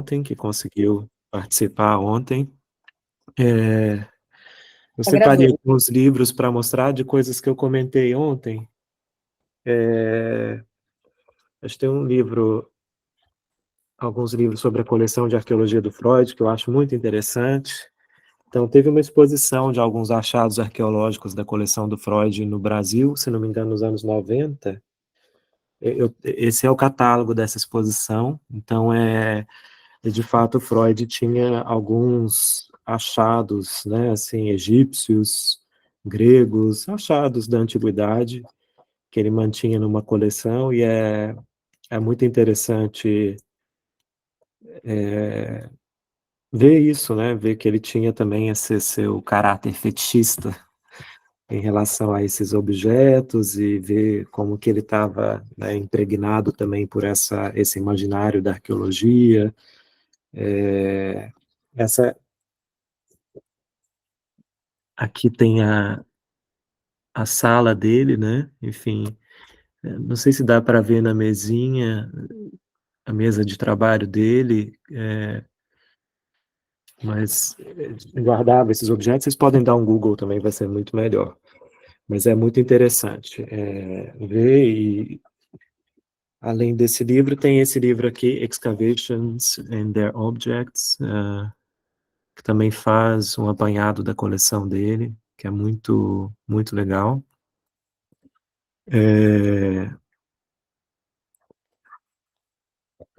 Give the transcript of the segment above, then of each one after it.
ontem, que conseguiu participar ontem. Eu separei Agradeço. alguns livros para mostrar de coisas que eu comentei ontem. Acho que tem alguns livros sobre a coleção de arqueologia do Freud, que eu acho muito interessante. Então, teve uma exposição de alguns achados arqueológicos da coleção do Freud no Brasil, se não me engano, nos anos 90. Esse é o catálogo dessa exposição. Então, de fato, Freud tinha alguns achados, né, assim, egípcios, gregos, achados da antiguidade, que ele mantinha numa coleção, e é muito interessante ver isso, né, ver que ele tinha também esse seu caráter fetichista em relação a esses objetos, e ver como que ele estava, né, impregnado também por esse imaginário da arqueologia. Essa aqui tem a sala dele, né? Enfim, não sei se dá para ver na mesinha, a mesa de trabalho dele, mas guardava esses objetos. Vocês podem dar um Google também, vai ser muito melhor. Mas é muito interessante ver. E além desse livro, tem esse livro aqui, Excavations and Their Objects, que também faz um apanhado da coleção dele, que é muito, muito legal.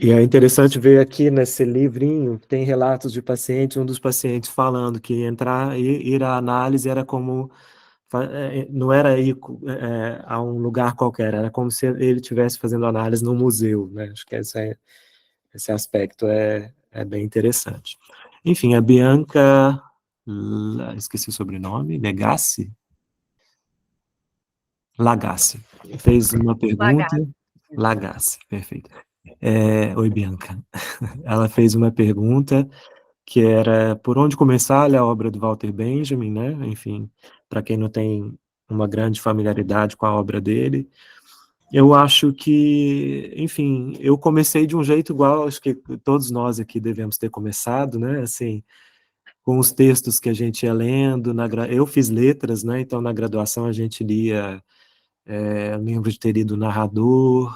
E é interessante ver aqui nesse livrinho, tem relatos de pacientes, um dos pacientes falando que ir à análise era como, não era ir a um lugar qualquer, era como se ele estivesse fazendo análise no museu, né? Acho que esse aspecto é bem interessante. Enfim, a Bianca, esqueci o sobrenome, Lagassi, fez uma pergunta, Lagarto. Lagassi, perfeito. Oi, Bianca. Ela fez uma pergunta que era por onde começar a obra do Walter Benjamin, né? Enfim, para quem não tem uma grande familiaridade com a obra dele. Eu acho que, enfim, eu comecei de um jeito igual, acho que todos nós aqui devemos ter começado, né? Assim, com os textos que a gente ia lendo. Eu fiz letras, né? Então, na graduação, a gente lia. Lembro de ter lido o Narrador,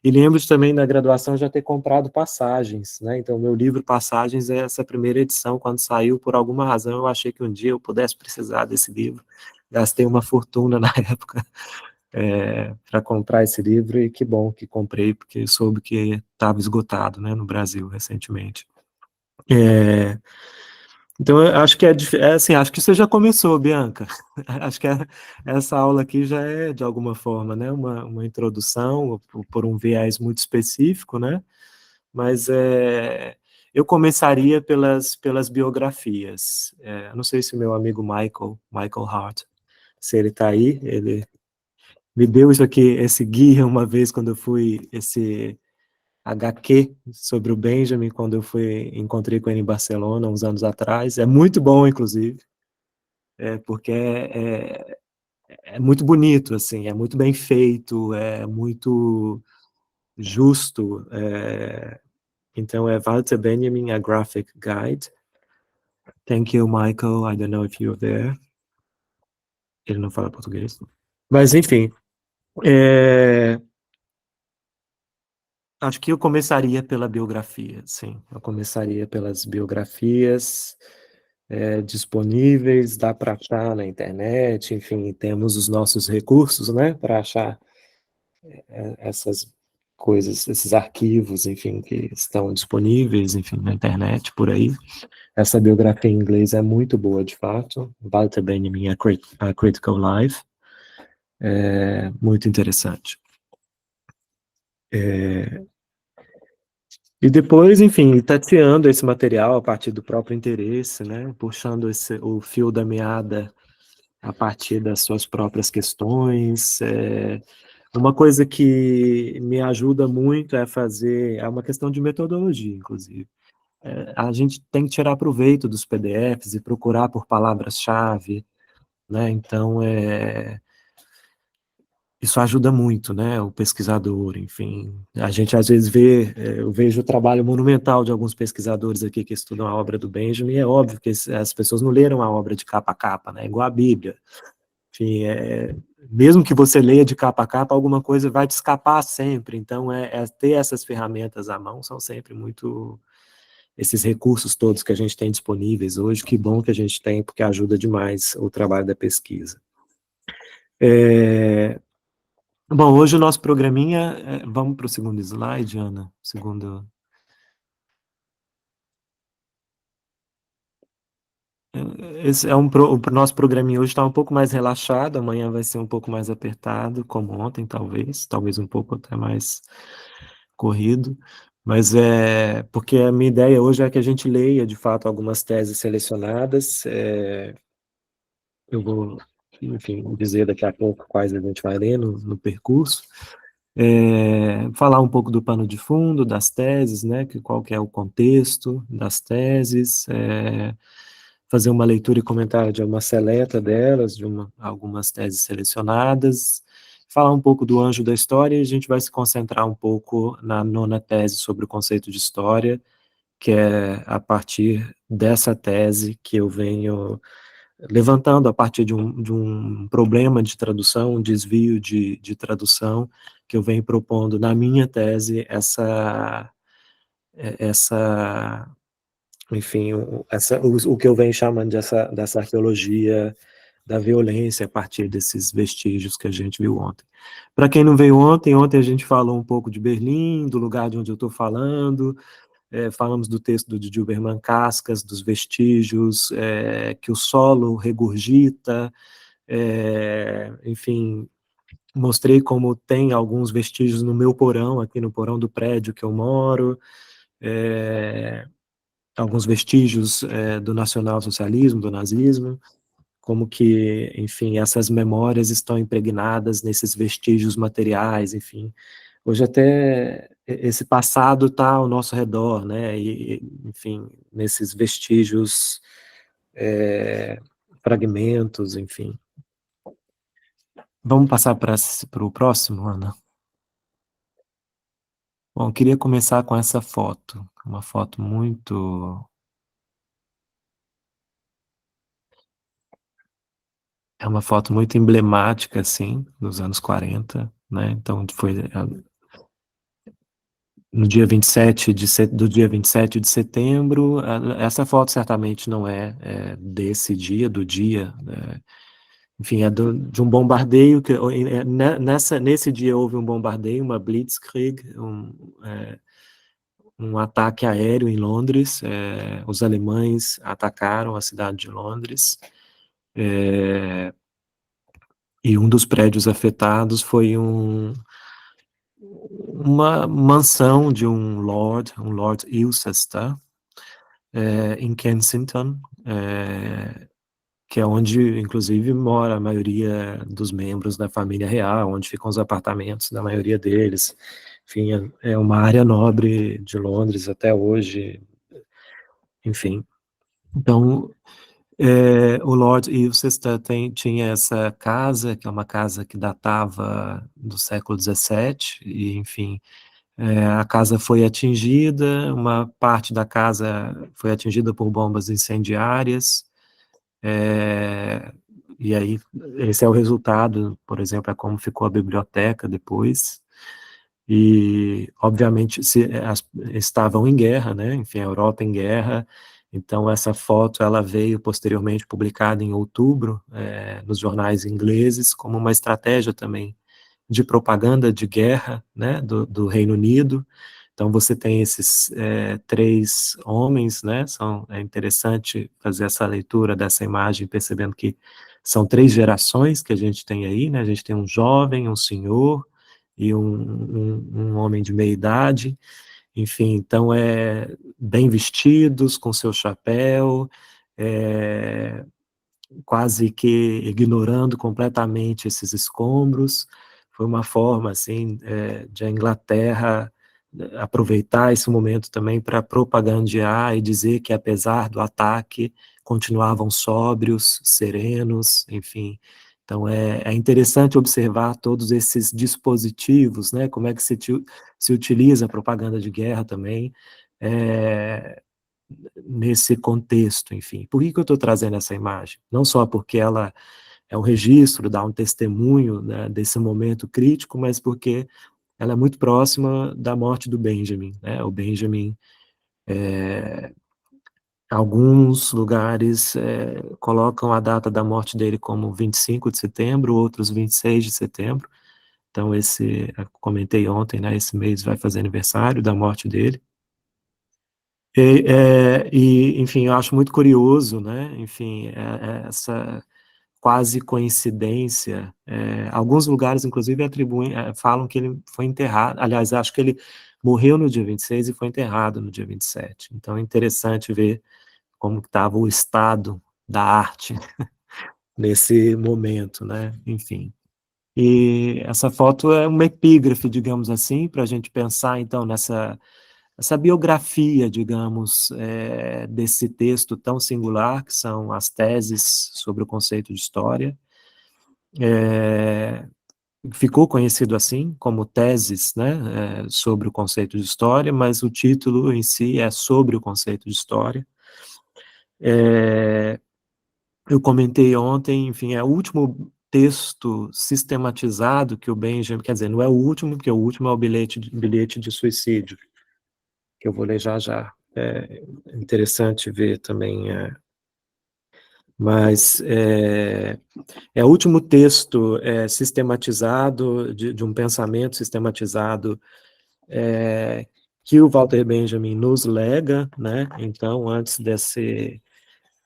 e lembro de também na graduação já ter comprado Passagens, né? Então, meu livro Passagens é essa primeira edição. Quando saiu, por alguma razão, eu achei que um dia eu pudesse precisar desse livro. Gastei uma fortuna na época para comprar esse livro, e que bom que comprei, porque soube que estava esgotado, né, no Brasil recentemente. Então, eu acho que assim, acho que você já começou, Bianca. Acho que essa aula aqui já é, de alguma forma, né, uma introdução por um viés muito específico, né? Mas eu começaria pelas biografias. Não sei se o meu amigo Michael Hart, se ele está aí, ele me deu isso aqui, esse guia uma vez quando eu fui, esse HQ sobre o Benjamin, quando eu encontrei com ele em Barcelona, uns anos atrás. É muito bom, inclusive, porque é muito bonito, assim, é muito bem feito, é muito justo. Então, Walter Benjamin, A Graphic Guide. Thank you, Michael. I don't know if you're there. Ele não fala português. Mas, enfim, acho que eu começaria pela biografia, sim. Eu começaria pelas biografias disponíveis, dá para achar na internet, enfim, temos os nossos recursos, né, para achar essas coisas, esses arquivos, enfim, que estão disponíveis, enfim, na internet, por aí. Essa biografia em inglês é muito boa, de fato. Walter Benjamin, A Critical Life. Muito interessante. E depois, enfim, tateando esse material a partir do próprio interesse, né, puxando o fio da meada a partir das suas próprias questões. Uma coisa que me ajuda muito é uma questão de metodologia, inclusive. A gente tem que tirar proveito dos PDFs e procurar por palavras-chave, né? Então, isso ajuda muito, né, o pesquisador, enfim. A gente às vezes vê, eu vejo o trabalho monumental de alguns pesquisadores aqui que estudam a obra do Benjamin, e é óbvio que as pessoas não leram a obra de capa a capa, né, igual a Bíblia. Enfim, mesmo que você leia de capa a capa, alguma coisa vai te escapar sempre, então ter essas ferramentas à mão são sempre muito, esses recursos todos que a gente tem disponíveis hoje, que bom que a gente tem, porque ajuda demais o trabalho da pesquisa. É, bom, hoje o nosso programinha, vamos para o segundo slide, Ana, segundo... Esse é o nosso programinha hoje está um pouco mais relaxado, amanhã vai ser um pouco mais apertado, como ontem, talvez um pouco até mais corrido, mas porque a minha ideia hoje é que a gente leia, de fato, algumas teses selecionadas, eu vou, enfim, dizer daqui a pouco quais a gente vai ler no percurso, falar um pouco do pano de fundo das teses, né, qual que é o contexto das teses, fazer uma leitura e comentário de uma seleta delas, algumas teses selecionadas, falar um pouco do anjo da história, e a gente vai se concentrar um pouco na nona tese sobre o conceito de história, que é a partir dessa tese que eu venho levantando a partir de um problema de tradução, um desvio de tradução, que eu venho propondo na minha tese, essa enfim, o que eu venho chamando dessa arqueologia da violência a partir desses vestígios que a gente viu ontem. Para quem não veio ontem a gente falou um pouco de Berlim, do lugar de onde eu estou falando, falamos do texto de Dilberman Cascas, dos vestígios que o solo regurgita, enfim, mostrei como tem alguns vestígios no meu porão, aqui no porão do prédio que eu moro, alguns vestígios do nacionalsocialismo, do nazismo, como que, enfim, essas memórias estão impregnadas nesses vestígios materiais, enfim. Hoje até esse passado está ao nosso redor, né, e, enfim, nesses vestígios, fragmentos, enfim. Vamos passar para o próximo, Ana? Bom, queria começar com essa foto, uma foto muito... É uma foto muito emblemática, assim, dos anos 40, né? Então, foi no dia 27 do dia 27 de setembro. Essa foto certamente não desse dia, do dia, né? Enfim, de um bombardeio, nesse dia houve um bombardeio, uma Blitzkrieg, um ataque aéreo em Londres, os alemães atacaram a cidade de Londres, e um dos prédios afetados foi uma mansão de um Lord Ilcester, em Kensington, que é onde, inclusive, mora a maioria dos membros da família real, onde ficam os apartamentos da maioria deles. Enfim, é uma área nobre de Londres até hoje, enfim. Então, o Lord Ilcester tinha essa casa, que é uma casa que datava do século XVII, e, enfim, a casa foi atingida, uma parte da casa foi atingida por bombas incendiárias, e aí esse é o resultado, por exemplo, é como ficou a biblioteca depois, e obviamente estavam em guerra, né, enfim, a Europa em guerra, então essa foto ela veio posteriormente publicada em outubro, nos jornais ingleses, como uma estratégia também de propaganda de guerra, né, do Reino Unido. Então você tem esses três homens, né, é interessante fazer essa leitura dessa imagem, percebendo que são três gerações que a gente tem aí, né, a gente tem um jovem, um senhor e um homem de meia idade, enfim, então bem vestidos, com seu chapéu, quase que ignorando completamente esses escombros. Foi uma forma, assim, de a Inglaterra aproveitar esse momento também para propagandear e dizer que, apesar do ataque, continuavam sóbrios, serenos, enfim. Então, é interessante observar todos esses dispositivos, né, como é que se utiliza a propaganda de guerra também, eh, nesse contexto, enfim. Por que eu estou trazendo essa imagem? Não só porque ela é um registro, dá um testemunho, né, desse momento crítico, mas porque ela é muito próxima da morte do Benjamin, né? O Benjamin, alguns lugares colocam a data da morte dele como 25 de setembro, outros 26 de setembro. Então, eu comentei ontem, né, esse mês vai fazer aniversário da morte dele. Enfim, eu acho muito curioso, né, enfim, essa quase coincidência. Alguns lugares, inclusive, falam que ele foi enterrado, aliás, acho que ele morreu no dia 26 e foi enterrado no dia 27. Então, é interessante ver como estava o estado da arte nesse momento, né, enfim. E essa foto é uma epígrafe, digamos assim, para a gente pensar, então, essa biografia, digamos, desse texto tão singular, que são as teses sobre o conceito de história. Ficou conhecido assim, como teses, né, sobre o conceito de história, mas o título em si é sobre o conceito de história. Eu comentei ontem, enfim, é o último texto sistematizado que o Benjamin, quer dizer, não é o último, porque o último é o bilhete de suicídio, que eu vou ler já já. É interessante ver também, mas é o último texto sistematizado, de um pensamento sistematizado, que o Walter Benjamin nos lega, né? Então, antes desse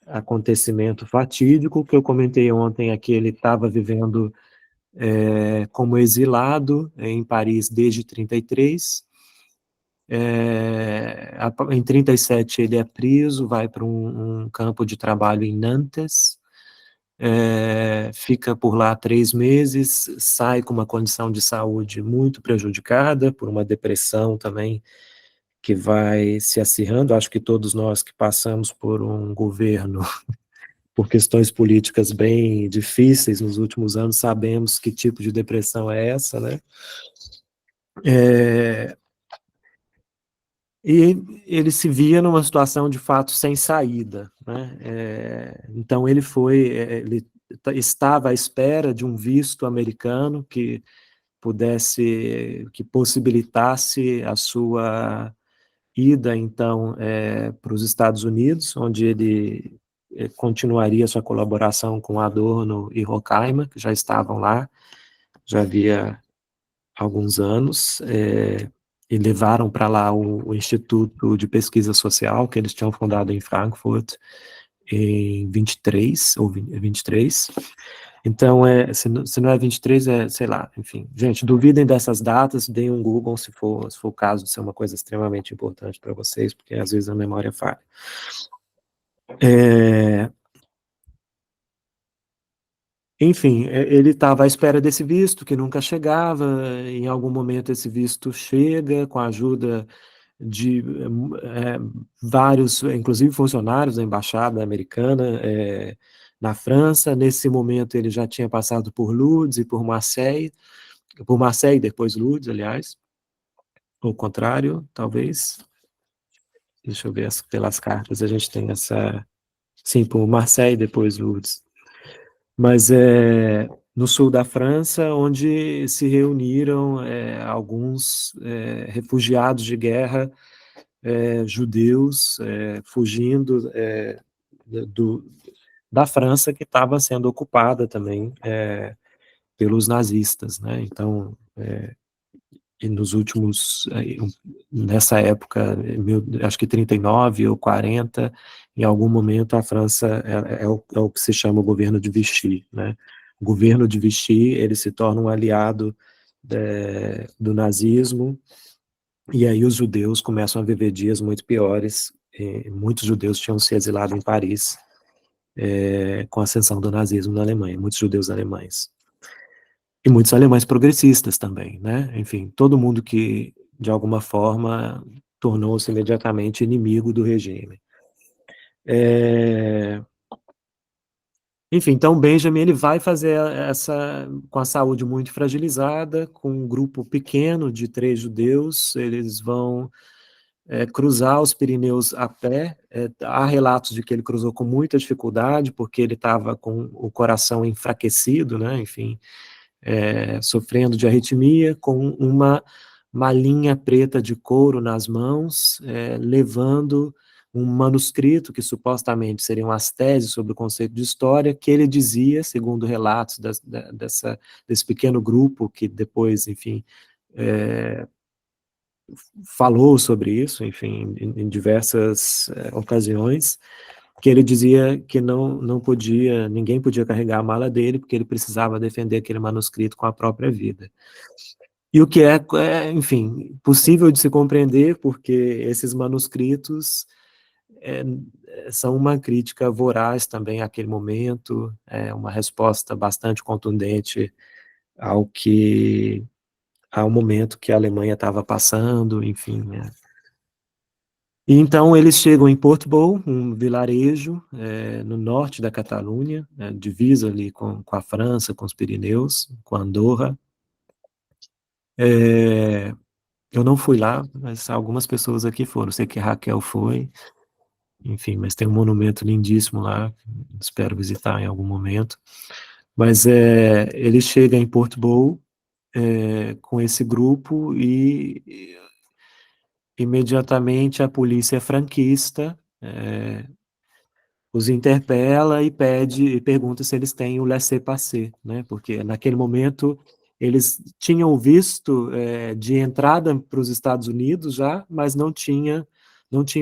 acontecimento fatídico que eu comentei ontem, é que ele estava vivendo como exilado em Paris desde 33. Em 37 ele é preso, vai para um campo de trabalho em Nantes, fica por lá 3 meses, sai com uma condição de saúde muito prejudicada, por uma depressão também que vai se acirrando. Acho que todos nós que passamos por um governo, por questões políticas bem difíceis nos últimos anos, sabemos que tipo de depressão é essa, né? E ele se via numa situação de fato sem saída, né? Então ele estava à espera de um visto americano que possibilitasse a sua ida então para os Estados Unidos, onde ele continuaria sua colaboração com Adorno e Horkheimer, que já estavam lá, já havia alguns anos, e levaram para lá o Instituto de Pesquisa Social, que eles tinham fundado em Frankfurt, em 23, ou 23. Então, se não é 23, sei lá, enfim. Gente, duvidem dessas datas, deem um Google se for o caso de ser uma coisa extremamente importante para vocês, porque às vezes a memória falha. Enfim, ele estava à espera desse visto, que nunca chegava. Em algum momento esse visto chega, com a ajuda de vários, inclusive funcionários da embaixada americana na França. Nesse momento ele já tinha passado por Lourdes e por Marseille e depois Lourdes, aliás, ou o contrário, talvez. Deixa eu ver pelas cartas, a gente tem essa, sim, por Marseille e depois Lourdes. Mas no sul da França, onde se reuniram alguns refugiados de guerra judeus fugindo do, da França, que estava sendo ocupada também pelos nazistas, né? Então, e nos últimos, nessa época, acho que 39 ou 40, em algum momento a França é o que se chama o governo de Vichy, né? O governo de Vichy, ele se torna um aliado do nazismo, e aí os judeus começam a viver dias muito piores. Muitos judeus tinham se exilado em Paris com a ascensão do nazismo na Alemanha, muitos judeus alemães. E muitos alemães progressistas também, né? Enfim, todo mundo que, de alguma forma, tornou-se imediatamente inimigo do regime. Enfim, então Benjamin ele vai fazer essa, com a saúde muito fragilizada, com um grupo pequeno de 3 judeus, eles vão cruzar os Pirineus a pé. Há relatos de que ele cruzou com muita dificuldade, porque ele estava com o coração enfraquecido, né? Enfim, sofrendo de arritmia, com uma malinha preta de couro nas mãos, levando um manuscrito que supostamente seriam as teses sobre o conceito de história, que ele dizia, segundo relatos desse pequeno grupo que depois, enfim, falou sobre isso, enfim, em diversas ocasiões, que ele dizia que não podia, ninguém podia carregar a mala dele, porque ele precisava defender aquele manuscrito com a própria vida. E o que enfim, possível de se compreender, porque esses manuscritos é, são uma crítica voraz também àquele momento, uma resposta bastante contundente ao que ao momento que a Alemanha estava passando, enfim. E então eles chegam em Portbou, um vilarejo no norte da Catalunha, divisa ali com a França, com os Pirineus, com Andorra. Eu não fui lá, mas algumas pessoas aqui foram. Sei que Raquel foi, enfim, mas tem um monumento lindíssimo lá, espero visitar em algum momento. Mas ele chega em Portbou com esse grupo e imediatamente a polícia franquista os interpela e pergunta se eles têm o laissez-passer, né? Porque naquele momento eles tinham o visto de entrada para os Estados Unidos já, mas não tinham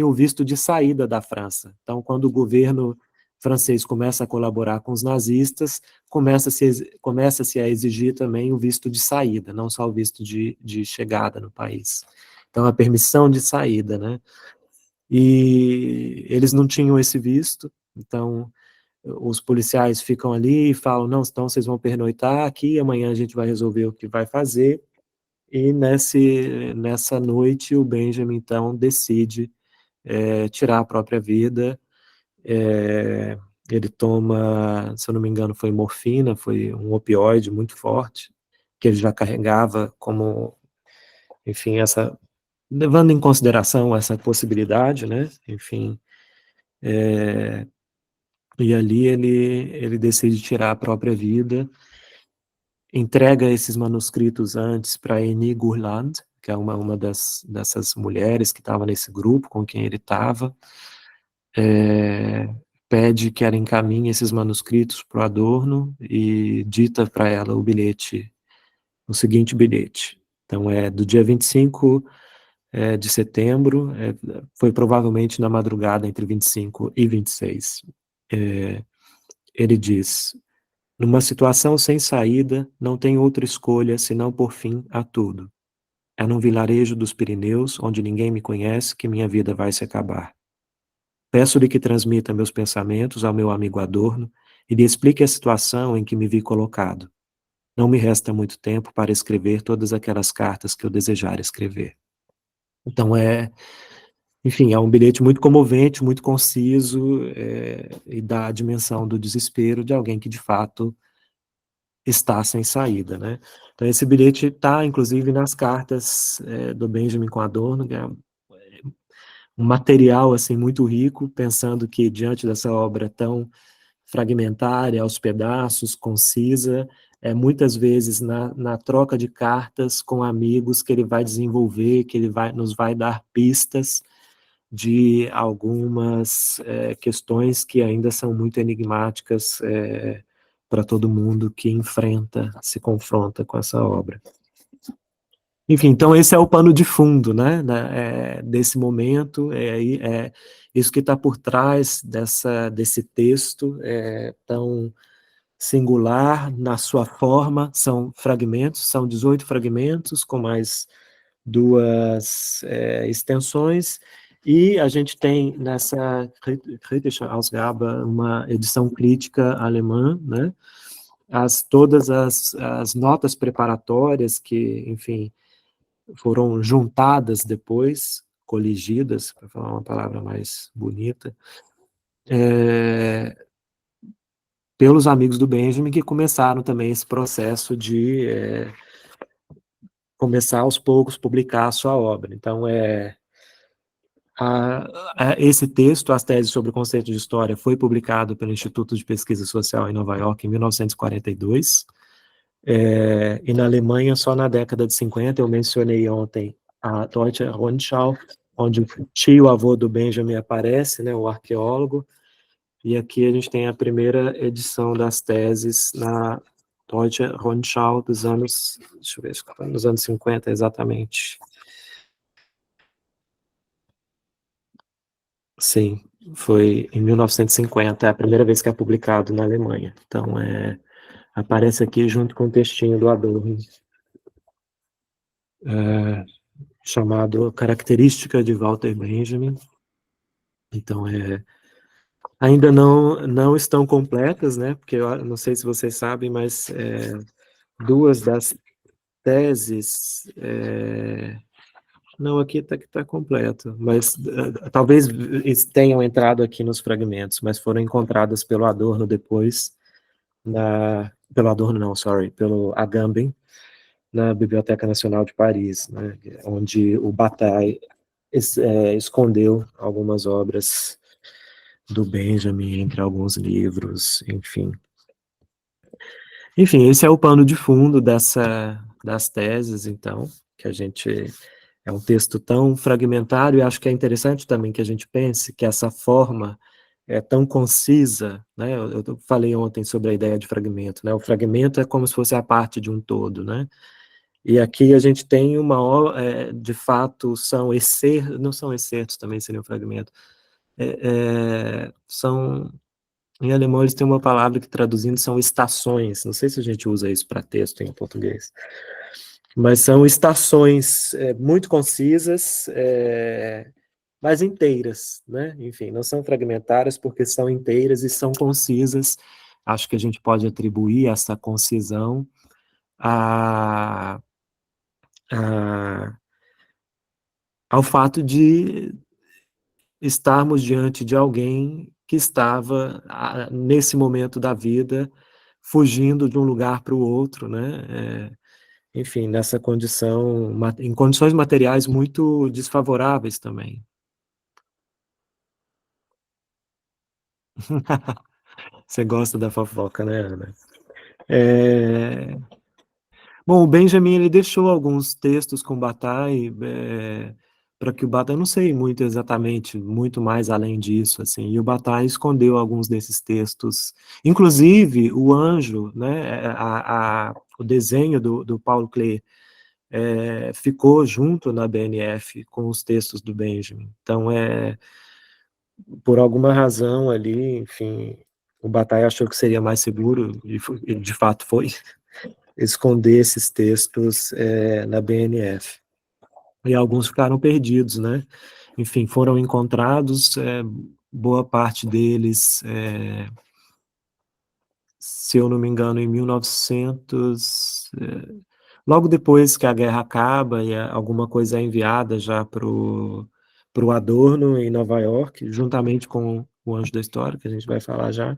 o visto de saída da França. Então, quando o governo francês começa a colaborar com os nazistas, começa-se a exigir também o visto de saída, não só o visto de chegada no país. Então, a permissão de saída, né? E eles não tinham esse visto, então os policiais ficam ali e falam, não, então vocês vão pernoitar aqui, amanhã a gente vai resolver o que vai fazer, e nessa noite o Benjamin, então, decide tirar a própria vida. Ele toma, se eu não me engano, foi morfina, foi um opioide muito forte, que ele já carregava como, enfim, levando em consideração essa possibilidade, né, enfim, e ali ele decide tirar a própria vida, entrega esses manuscritos antes para Eni Gurland, que é uma dessas mulheres que estava nesse grupo com quem ele estava, pede que ela encaminhe esses manuscritos para o Adorno e dita para ela o seguinte bilhete. Então, do dia 25 de setembro, foi provavelmente na madrugada entre 25 e 26. Ele diz: numa situação sem saída, não tem outra escolha senão pôr fim a tudo. É num vilarejo dos Pirineus, onde ninguém me conhece, que minha vida vai se acabar. Peço-lhe que transmita meus pensamentos ao meu amigo Adorno e lhe explique a situação em que me vi colocado. Não me resta muito tempo para escrever todas aquelas cartas que eu desejar escrever. Então, enfim, é um bilhete muito comovente, muito conciso, e dá a dimensão do desespero de alguém que, de fato, está sem saída, né? Então esse bilhete está, inclusive, nas cartas do Benjamin com Adorno, que é um material assim muito rico, pensando que diante dessa obra tão fragmentária, aos pedaços, concisa, muitas vezes na troca de cartas com amigos que ele vai desenvolver, que ele nos vai dar pistas de algumas questões que ainda são muito enigmáticas para todo mundo que se confronta com essa obra. Enfim, então esse é o pano de fundo, né, desse momento, isso que está por trás desse texto tão singular na sua forma, são fragmentos, são 18 fragmentos com mais duas extensões, e a gente tem nessa Kritische Ausgabe uma edição crítica alemã, né, todas as notas preparatórias que, enfim, foram juntadas depois, coligidas, para falar uma palavra mais bonita, pelos amigos do Benjamin, que começaram também esse processo de começar aos poucos publicar a sua obra. Então, esse texto, As Teses sobre o Conceito de História, foi publicado pelo Instituto de Pesquisa Social em Nova York em 1942, e na Alemanha, só na década de 50, eu mencionei ontem a Deutsche Rundschau, onde o tio-avô do Benjamin aparece, né, o arqueólogo, e aqui a gente tem a primeira edição das teses na Deutsche Rundschau dos anos, deixa eu ver, nos anos 50 exatamente. Sim, foi em 1950, é a primeira vez que é publicado na Alemanha. Então, aparece aqui junto com o textinho do Adorno, chamado Característica de Walter Benjamin. Então, ainda não estão completas, né? Porque eu não sei se vocês sabem, mas duas das teses, não, aqui está completo, mas talvez tenham entrado aqui nos fragmentos, mas foram encontradas pelo Adorno depois, pelo Adorno não, pelo Agamben, na Biblioteca Nacional de Paris, né, onde o Bataille escondeu algumas obras do Benjamin entre alguns livros, enfim. Enfim, esse é o pano de fundo das teses, então, que a gente... É um texto tão fragmentário, e acho que é interessante também que a gente pense que essa forma é tão concisa, né? Eu falei ontem sobre a ideia de fragmento, né? O fragmento é como se fosse a parte de um todo, né? E aqui a gente tem de fato, não são excertos, também seria um fragmento, em alemão eles têm uma palavra que traduzindo são estações, não sei se a gente usa isso para texto em português, mas são estações muito concisas, mas inteiras, né? Enfim, não são fragmentárias porque são inteiras e são concisas. Acho que a gente pode atribuir essa concisão a, ao fato de estarmos diante de alguém que estava, nesse momento da vida, fugindo de um lugar para o outro, né? Enfim, nessa condição, em condições materiais muito desfavoráveis também. Você gosta da fofoca, né, Ana? É... Bom, o Benjamin, ele deixou alguns textos com Bataille, para que o Bataille, eu não sei muito exatamente, muito mais além disso, assim, e o Bataille escondeu alguns desses textos, inclusive o anjo, né, o desenho do Paulo Klee, ficou junto na BNF com os textos do Benjamin. Então, por alguma razão ali, enfim, o Bataille achou que seria mais seguro, e de fato foi, esconder esses textos na BNF. E alguns ficaram perdidos, né? Enfim, foram encontrados, boa parte deles, se eu não me engano, em 1900, logo depois que a guerra acaba e alguma coisa é enviada já para o Adorno em Nova York, juntamente com o Anjo da História, que a gente vai falar já.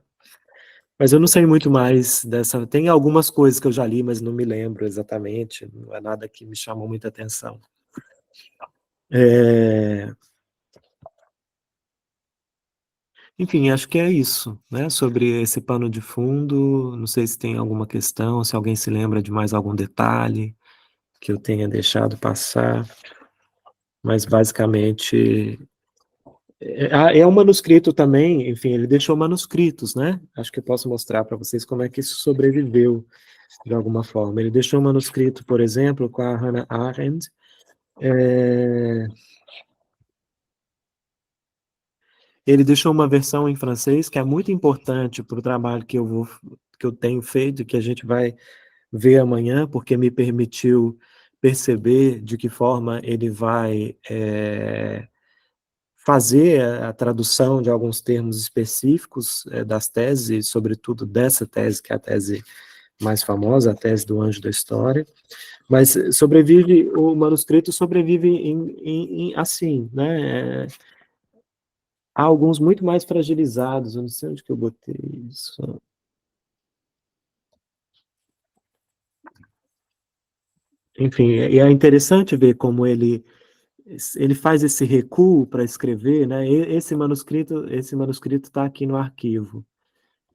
Mas eu não sei muito mais dessa. Tem algumas coisas que eu já li, mas não me lembro exatamente. Não é nada que me chamou muita atenção. Enfim, acho que é isso, né? Sobre esse pano de fundo. Não sei se tem alguma questão, se alguém se lembra de mais algum detalhe que eu tenha deixado passar. Mas basicamente é um manuscrito também. Enfim, ele deixou manuscritos, né? Acho que eu posso mostrar para vocês como é que isso sobreviveu de alguma forma. Ele deixou um manuscrito, por exemplo, com a Hannah Arendt. Ele deixou uma versão em francês que é muito importante para o trabalho que eu tenho feito, que a gente vai ver amanhã, porque me permitiu perceber de que forma ele vai fazer a tradução de alguns termos específicos das teses, sobretudo dessa tese, que é a tese mais famosa, a tese do Anjo da História. Mas o manuscrito sobrevive assim, né? Há alguns muito mais fragilizados, eu não sei onde que eu botei isso. enfim, e é interessante ver como ele faz esse recuo para escrever, né? Esse manuscrito está aqui no arquivo.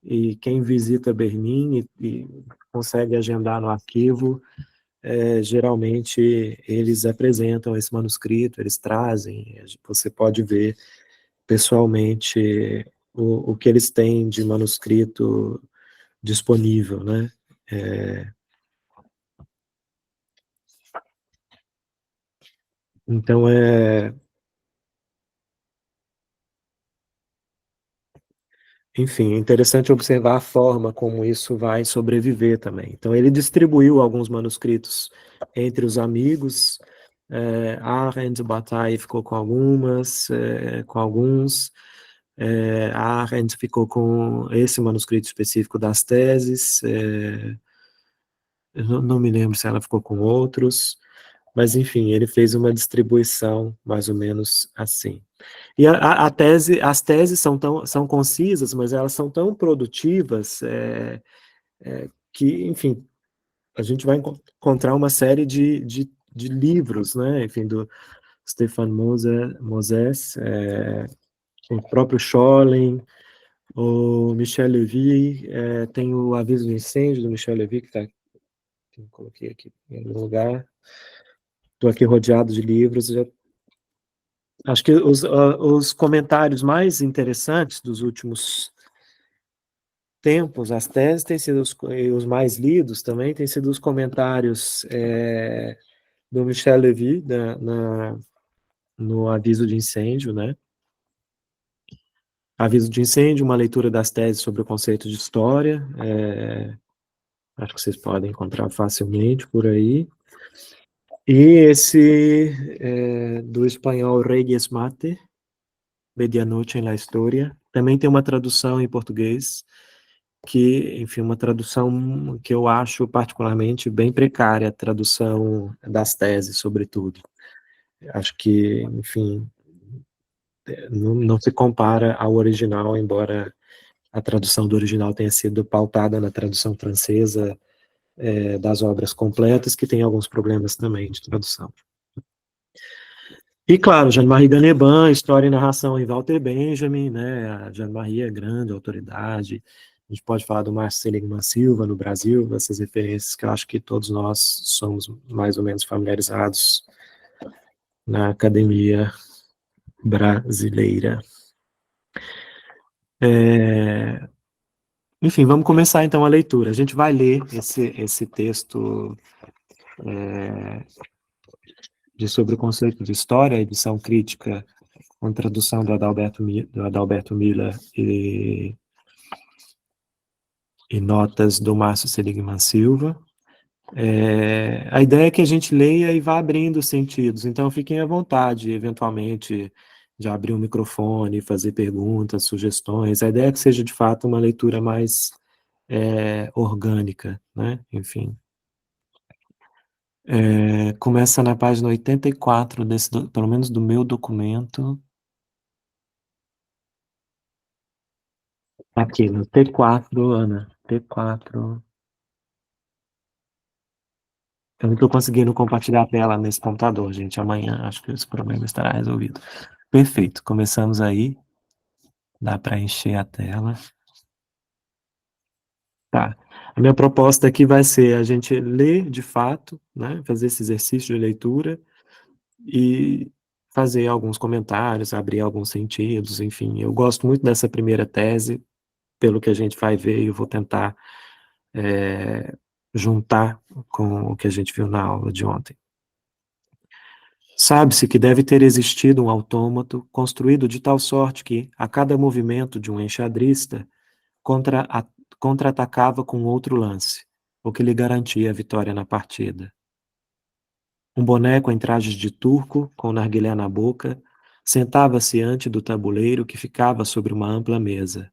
E quem visita Berlim e consegue agendar no arquivo, geralmente eles apresentam esse manuscrito, eles trazem, você pode ver pessoalmente o que eles têm de manuscrito disponível, né? É, então, enfim, é interessante observar a forma como isso vai sobreviver também. Então, ele distribuiu alguns manuscritos entre os amigos, Arendt, Bataille ficou com com alguns, Arendt ficou com esse manuscrito específico das teses, eu não me lembro se ela ficou com outros, mas enfim, ele fez uma distribuição mais ou menos assim. E as teses são concisas, mas elas são tão produtivas que, enfim, a gente vai encontrar uma série de livros, né? Enfim, do Stefan Moses, o próprio Scholem, o Michel Levy, tem o Aviso do Incêndio do Michel Levy, que coloquei aqui em algum lugar. Estou aqui rodeado de livros. Acho que os comentários mais interessantes dos últimos tempos, as teses têm sido os mais lidos também, têm sido os comentários do Michel Levy no Aviso de Incêndio, né? Aviso de Incêndio, uma leitura das teses sobre o conceito de história, acho que vocês podem encontrar facilmente por aí. E esse do espanhol Reyes Mate, Medianoche en la Historia, também tem uma tradução em português, que, enfim, uma tradução que eu acho particularmente bem precária, a tradução das teses, sobretudo. Acho que, enfim, não se compara ao original, embora a tradução do original tenha sido pautada na tradução francesa das obras completas, que tem alguns problemas também de tradução. E, claro, Jean-Marie Ganeban, História e Narração em Walter Benjamin, né? A Jean-Marie é grande autoridade. A gente pode falar do Márcio Seligman Silva no Brasil, essas referências que eu acho que todos nós somos mais ou menos familiarizados na academia brasileira. Enfim, vamos começar então a leitura. A gente vai ler esse texto sobre o conceito de história, edição crítica, com tradução do Adalberto Miller e notas do Márcio Seligman Silva. A ideia é que a gente leia e vá abrindo os sentidos, então fiquem à vontade, eventualmente, de abrir o microfone, fazer perguntas, sugestões. A ideia é que seja, de fato, uma leitura mais orgânica, né? Enfim. Começa na página 84, pelo menos do meu documento. Aqui, no T4, Ana. T4. Eu não estou conseguindo compartilhar a tela nesse computador, gente. Amanhã acho que esse problema estará resolvido. Perfeito, começamos aí. Dá para encher a tela. Tá. A minha proposta aqui vai ser a gente ler de fato, né? Fazer esse exercício de leitura e fazer alguns comentários, abrir alguns sentidos, enfim. Eu gosto muito dessa primeira tese, pelo que a gente vai ver, e eu vou tentar juntar com o que a gente viu na aula de ontem. Sabe-se que deve ter existido um autômato construído de tal sorte que, a cada movimento de um enxadrista, contra-atacava com outro lance, o que lhe garantia a vitória na partida. Um boneco em trajes de turco, com narguilé na boca, sentava-se ante do tabuleiro que ficava sobre uma ampla mesa.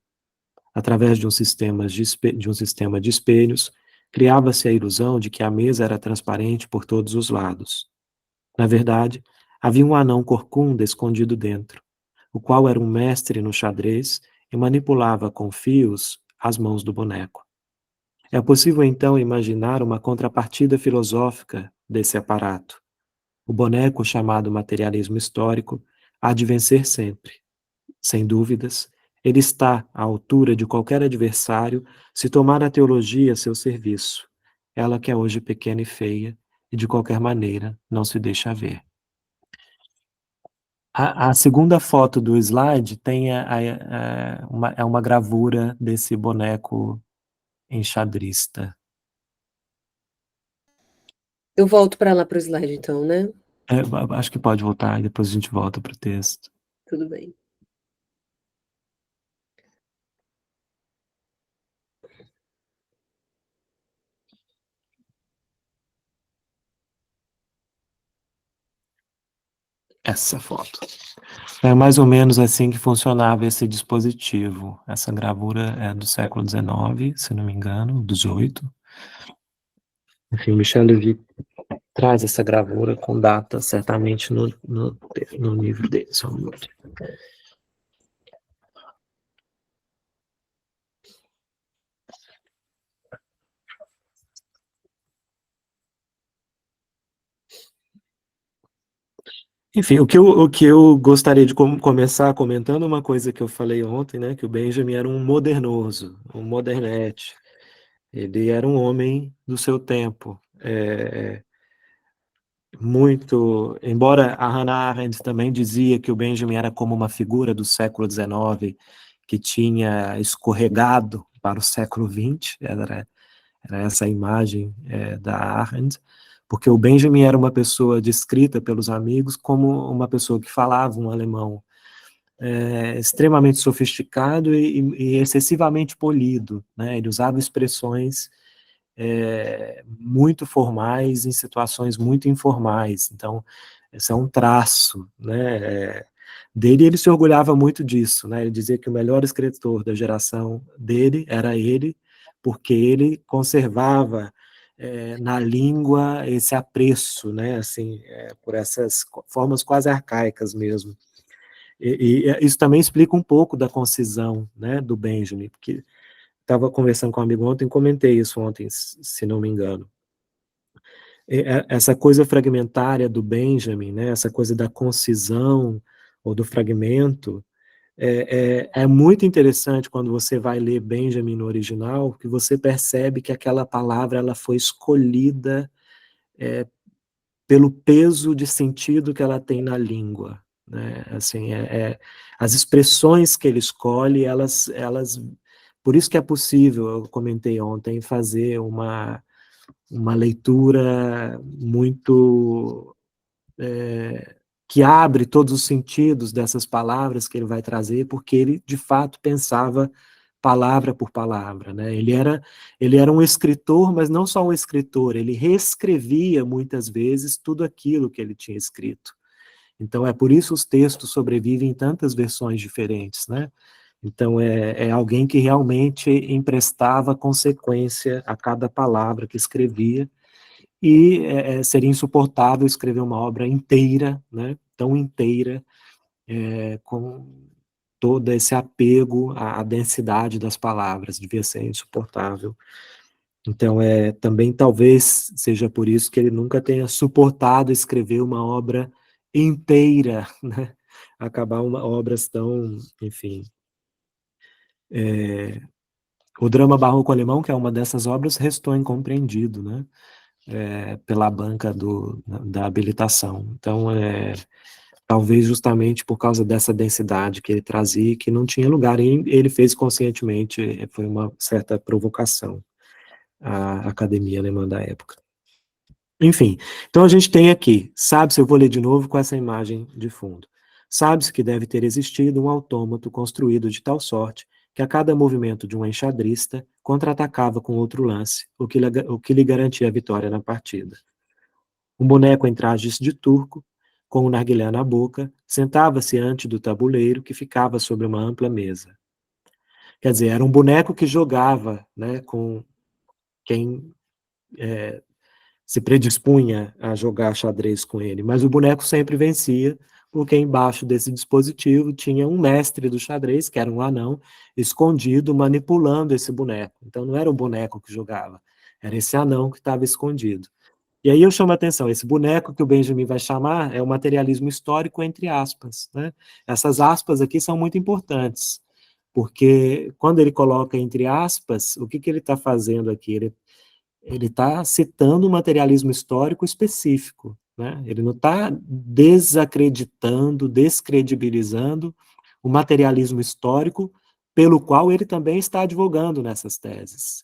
Através de um sistema de espelhos, criava-se a ilusão de que a mesa era transparente por todos os lados. Na verdade, havia um anão corcunda escondido dentro, o qual era um mestre no xadrez e manipulava com fios as mãos do boneco. É possível então imaginar uma contrapartida filosófica desse aparato. O boneco chamado materialismo histórico há de vencer sempre. Sem dúvidas, ele está à altura de qualquer adversário se tomar a teologia a seu serviço, ela que é hoje pequena e feia, e de qualquer maneira não se deixa ver. A segunda foto do slide tem é uma gravura desse boneco enxadrista. Eu volto para lá para o slide, então, né? Acho que pode voltar e depois a gente volta para o texto. Tudo bem. Essa foto. É mais ou menos assim que funcionava esse dispositivo. Essa gravura é do século XIX, se não me engano, XVIII. Enfim, o Michel Levy traz essa gravura com data certamente no livro dele. Só um minuto. Enfim, o que eu gostaria de começar comentando uma coisa que eu falei ontem, né, que o Benjamin era um modernoso, um modernete. Ele era um homem do seu tempo. Muito, embora a Hannah Arendt também dizia que o Benjamin era como uma figura do século XIX que tinha escorregado para o século XX, era essa a imagem da Arendt, porque o Benjamin era uma pessoa descrita pelos amigos como uma pessoa que falava um alemão extremamente sofisticado e excessivamente polido, né? Ele usava expressões muito formais em situações muito informais. Então, esse é um traço, né, dele. Ele se orgulhava muito disso, né? Ele dizia que o melhor escritor da geração dele era ele, porque ele conservava na língua esse apreço, né, assim, por essas formas quase arcaicas mesmo. E isso também explica um pouco da concisão, né, do Benjamin, porque estava conversando com um amigo ontem, comentei isso ontem, se não me engano. Essa coisa fragmentária do Benjamin, né, essa coisa da concisão ou do fragmento, é muito interessante quando você vai ler Benjamin no original, que você percebe que aquela palavra ela foi escolhida pelo peso de sentido que ela tem na língua, né? Assim, as expressões que ele escolhe, elas, por isso que é possível, eu comentei ontem, fazer uma leitura muito que abre todos os sentidos dessas palavras que ele vai trazer, porque ele de fato pensava palavra por palavra, né? Ele era um escritor, mas não só um escritor, ele reescrevia muitas vezes tudo aquilo que ele tinha escrito. Então é por isso os textos sobrevivem em tantas versões diferentes, né? Então é alguém que realmente emprestava consequência a cada palavra que escrevia, e seria insuportável escrever uma obra inteira, né? Tão inteira, com todo esse apego à densidade das palavras, devia ser insuportável. Então, também talvez seja por isso que ele nunca tenha suportado escrever uma obra inteira, né? Acabar obras tão, enfim. O drama barroco alemão, que é uma dessas obras, restou incompreendido, né? Pela banca da habilitação. Então, talvez justamente por causa dessa densidade que ele trazia, que não tinha lugar, e ele fez conscientemente, foi uma certa provocação à academia alemã da época. Enfim, então a gente tem aqui, sabe-se, eu vou ler de novo com essa imagem de fundo, sabe-se que deve ter existido um autômato construído de tal sorte que a cada movimento de um enxadrista contra-atacava com outro lance, o que lhe garantia a vitória na partida. Um boneco em trajes de turco, com um narguilé na boca, sentava-se ante do tabuleiro que ficava sobre uma ampla mesa. Quer dizer, era um boneco que jogava, né, com quem se predispunha a jogar xadrez com ele, mas o boneco sempre vencia, porque embaixo desse dispositivo tinha um mestre do xadrez, que era um anão, escondido, manipulando esse boneco. Então não era o boneco que jogava, era esse anão que estava escondido. E aí eu chamo a atenção, esse boneco que o Benjamin vai chamar é o materialismo histórico, entre aspas, né? Essas aspas aqui são muito importantes, porque quando ele coloca entre aspas, o que ele está fazendo aqui? Ele está citando um materialismo histórico específico, né? Ele não está desacreditando, descredibilizando o materialismo histórico pelo qual ele também está advogando nessas teses,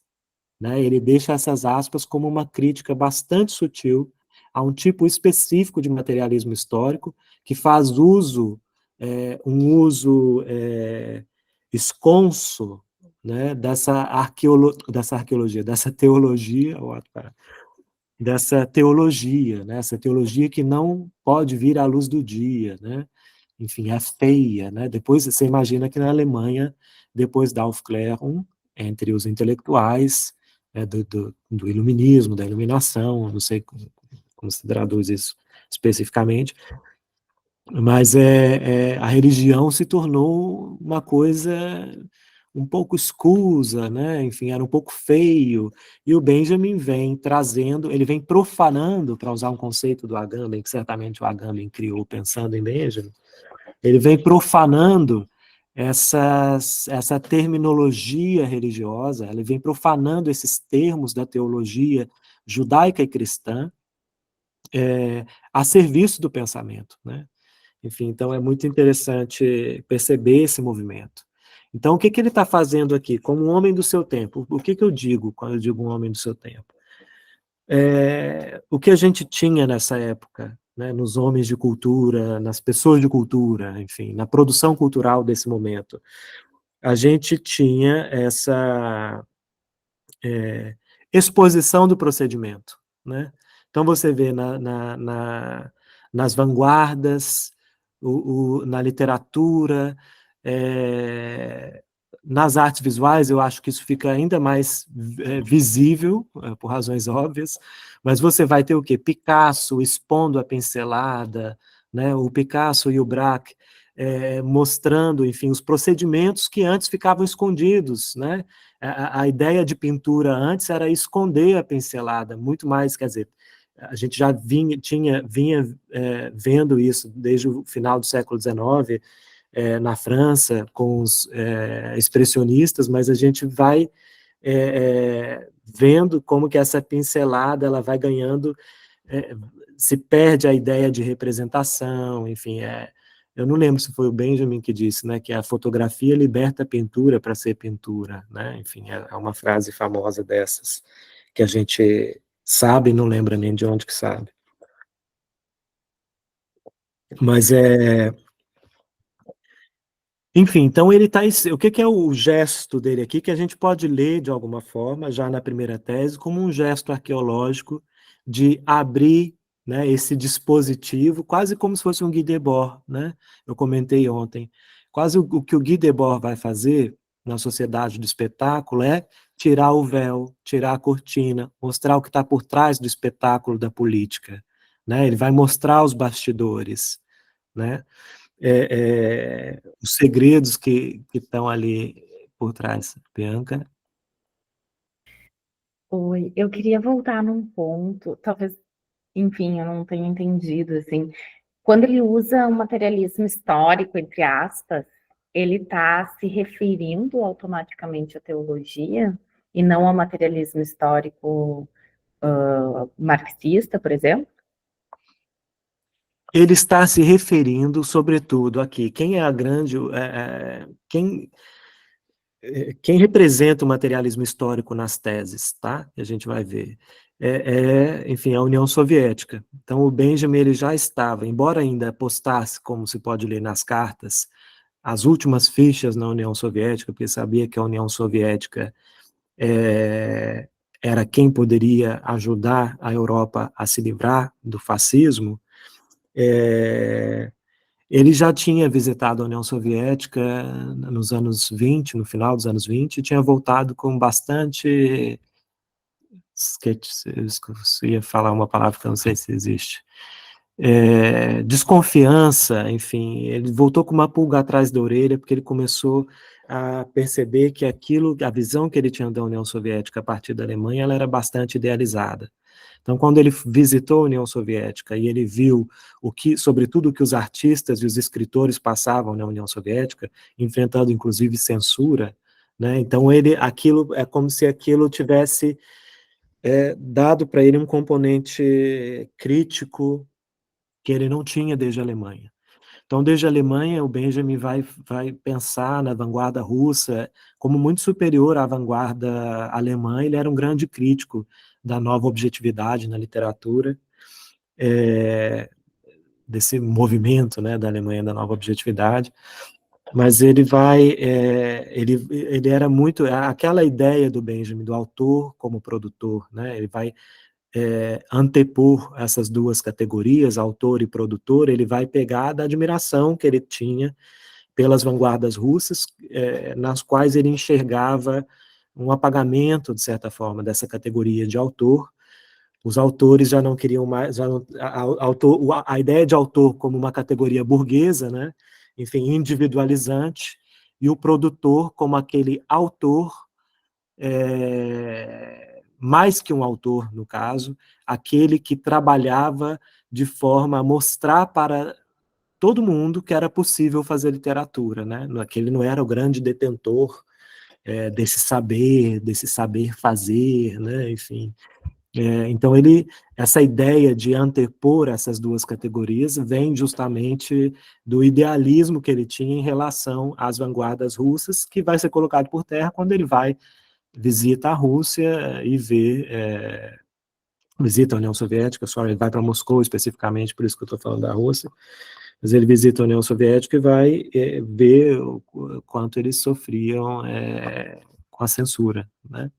né? Ele deixa essas aspas como uma crítica bastante sutil a um tipo específico de materialismo histórico que faz uso, um uso esconso, né, dessa teologia, né, essa teologia que não pode vir à luz do dia, né, enfim, é feia, né, depois você imagina que na Alemanha, depois da Aufklärung, entre os intelectuais, do iluminismo, da iluminação, não sei como se traduz isso especificamente, mas a religião se tornou uma coisa um pouco escusa, né? Enfim, era um pouco feio, e o Benjamin vem trazendo, ele vem profanando, para usar um conceito do Agamben, que certamente o Agamben criou pensando em Benjamin, ele vem profanando essa terminologia religiosa, ele vem profanando esses termos da teologia judaica e cristã, a serviço do pensamento, né? Enfim, então é muito interessante perceber esse movimento. Então, o que ele está fazendo aqui? Como um homem do seu tempo. O que eu digo quando eu digo um homem do seu tempo? O que a gente tinha nessa época, né, nos homens de cultura, nas pessoas de cultura, enfim, na produção cultural desse momento. A gente tinha essa exposição do procedimento, né? Então você vê nas vanguardas, na literatura, nas artes visuais, eu acho que isso fica ainda mais visível, por razões óbvias, mas você vai ter o quê? Picasso expondo a pincelada, né? O Picasso e o Braque mostrando, enfim, os procedimentos que antes ficavam escondidos, né? A ideia de pintura antes era esconder a pincelada, muito mais, quer dizer, a gente já vinha vendo isso desde o final do século XIX, na França, com os expressionistas, mas a gente vai vendo como que essa pincelada ela vai ganhando, se perde a ideia de representação, enfim, eu não lembro se foi o Benjamin que disse, né, que a fotografia liberta a pintura para ser pintura, né, enfim, é uma frase famosa dessas, que a gente sabe e não lembra nem de onde que sabe. Mas enfim, então ele está. O que é o gesto dele aqui, que a gente pode ler de alguma forma, já na primeira tese, como um gesto arqueológico de abrir, né, esse dispositivo, quase como se fosse um Guy Debord, né? Eu comentei ontem. Quase o que o Guy Debord vai fazer na sociedade do espetáculo é tirar o véu, tirar a cortina, mostrar o que está por trás do espetáculo da política, né? Ele vai mostrar os bastidores, né? Os segredos que estão ali por trás. Bianca? Oi, eu queria voltar num ponto, talvez, enfim, eu não tenho entendido, assim, quando ele usa o materialismo histórico, entre aspas, ele está se referindo automaticamente à teologia e não ao materialismo histórico marxista, por exemplo? Ele está se referindo, sobretudo, aqui, quem é a grande... quem representa o materialismo histórico nas teses, tá? Que a gente vai ver. Enfim, a União Soviética. Então, o Benjamin ele já estava, embora ainda postasse, como se pode ler nas cartas, as últimas fichas na União Soviética, porque sabia que a União Soviética era quem poderia ajudar a Europa a se livrar do fascismo, ele já tinha visitado a União Soviética nos anos 20, no final dos anos 20, e tinha voltado com bastante... Eu ia falar uma palavra que eu não sei se existe. Desconfiança, enfim, ele voltou com uma pulga atrás da orelha, porque ele começou a perceber que a visão que ele tinha da União Soviética a partir da Alemanha, ela era bastante idealizada. Então, quando ele visitou a União Soviética e ele viu sobretudo o que os artistas e os escritores passavam na União Soviética, enfrentando inclusive censura, né? Então aquilo é como se aquilo tivesse dado para ele um componente crítico que ele não tinha desde a Alemanha. Então, desde a Alemanha, o Benjamin vai pensar na vanguarda russa como muito superior à vanguarda alemã. Ele era um grande crítico da nova objetividade na literatura, desse movimento, né, da Alemanha da nova objetividade. Mas ele era muito aquela ideia do Benjamin, do autor como produtor, né? Ele vai antepor essas duas categorias, autor e produtor. Ele vai pegar da admiração que ele tinha pelas vanguardas russas, nas quais ele enxergava um apagamento, de certa forma, dessa categoria de autor. Os autores já não queriam mais, a ideia de autor como uma categoria burguesa, né? Enfim, individualizante, e o produtor como aquele autor, mais que um autor, no caso, aquele que trabalhava de forma a mostrar para todo mundo que era possível fazer literatura, né? Que ele não era o grande detentor desse saber fazer, né? Enfim. Então, essa ideia de antepor essas duas categorias vem justamente do idealismo que ele tinha em relação às vanguardas russas, que vai ser colocado por terra quando ele visita a Rússia e visita a União Soviética, ele vai para Moscou especificamente, por isso que eu estou falando da Rússia, mas ele visita a União Soviética e vai ver o quanto eles sofriam com a censura, né?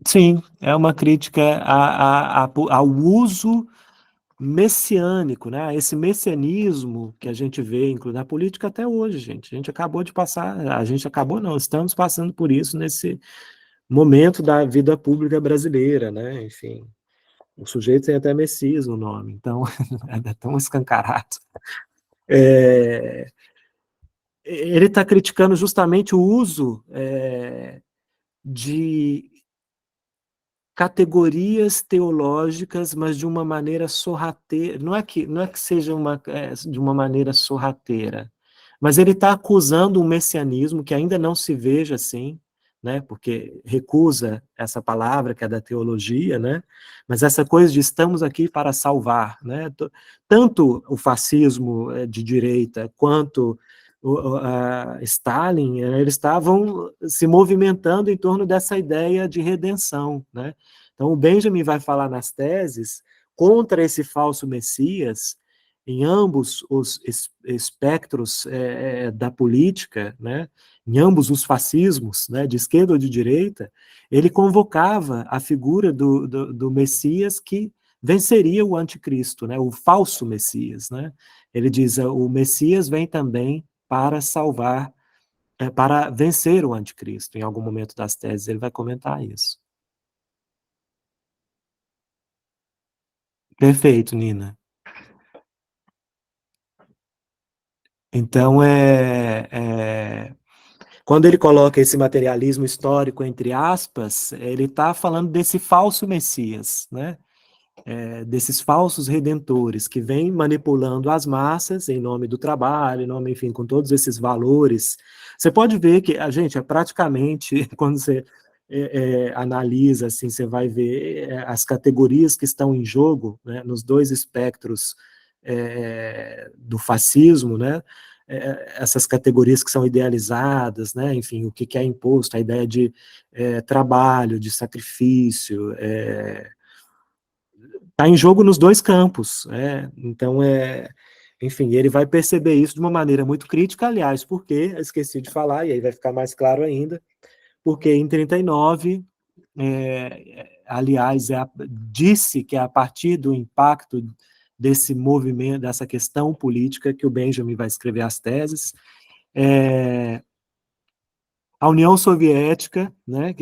Sim, é uma crítica ao uso messiânico, né? Esse messianismo que a gente vê, inclusive na política até hoje, gente. A gente acabou não, estamos passando por isso nesse momento da vida pública brasileira, né? Enfim, o sujeito tem até Messias no nome, então é tão escancarado. Ele está criticando justamente o uso de categorias teológicas, mas de uma maneira sorrateira. Não é que seja de uma maneira sorrateira, mas ele está acusando um messianismo que ainda não se veja assim, né? Porque recusa essa palavra que é da teologia, né? Mas essa coisa de estamos aqui para salvar, né? Tanto o fascismo de direita quanto Stalin, eles estavam se movimentando em torno dessa ideia de redenção, né? Então, o Benjamin vai falar nas teses contra esse falso Messias em ambos os espectros da política, né? Em ambos os fascismos, né? De esquerda ou de direita. Ele convocava a figura do Messias que venceria o anticristo, né? O falso Messias, né? Ele diz, o Messias vem também para salvar, para vencer o anticristo. Em algum momento das teses ele vai comentar isso. Perfeito, Nina. Então, quando ele coloca esse materialismo histórico entre aspas, ele está falando desse falso Messias, né? Desses falsos redentores que vêm manipulando as massas em nome do trabalho, em nome, enfim, com todos esses valores. Você pode ver que a gente é praticamente, quando você analisa, assim, você vai ver as categorias que estão em jogo, né, nos dois espectros do fascismo, né, essas categorias que são idealizadas, né, enfim, o que é imposto, a ideia de trabalho, de sacrifício, está em jogo nos dois campos. Então, enfim, ele vai perceber isso de uma maneira muito crítica, aliás, porque, esqueci de falar, e aí vai ficar mais claro ainda, porque em 1939, aliás, disse que é a partir do impacto desse movimento, dessa questão política, que o Benjamin vai escrever as teses, a União Soviética, né,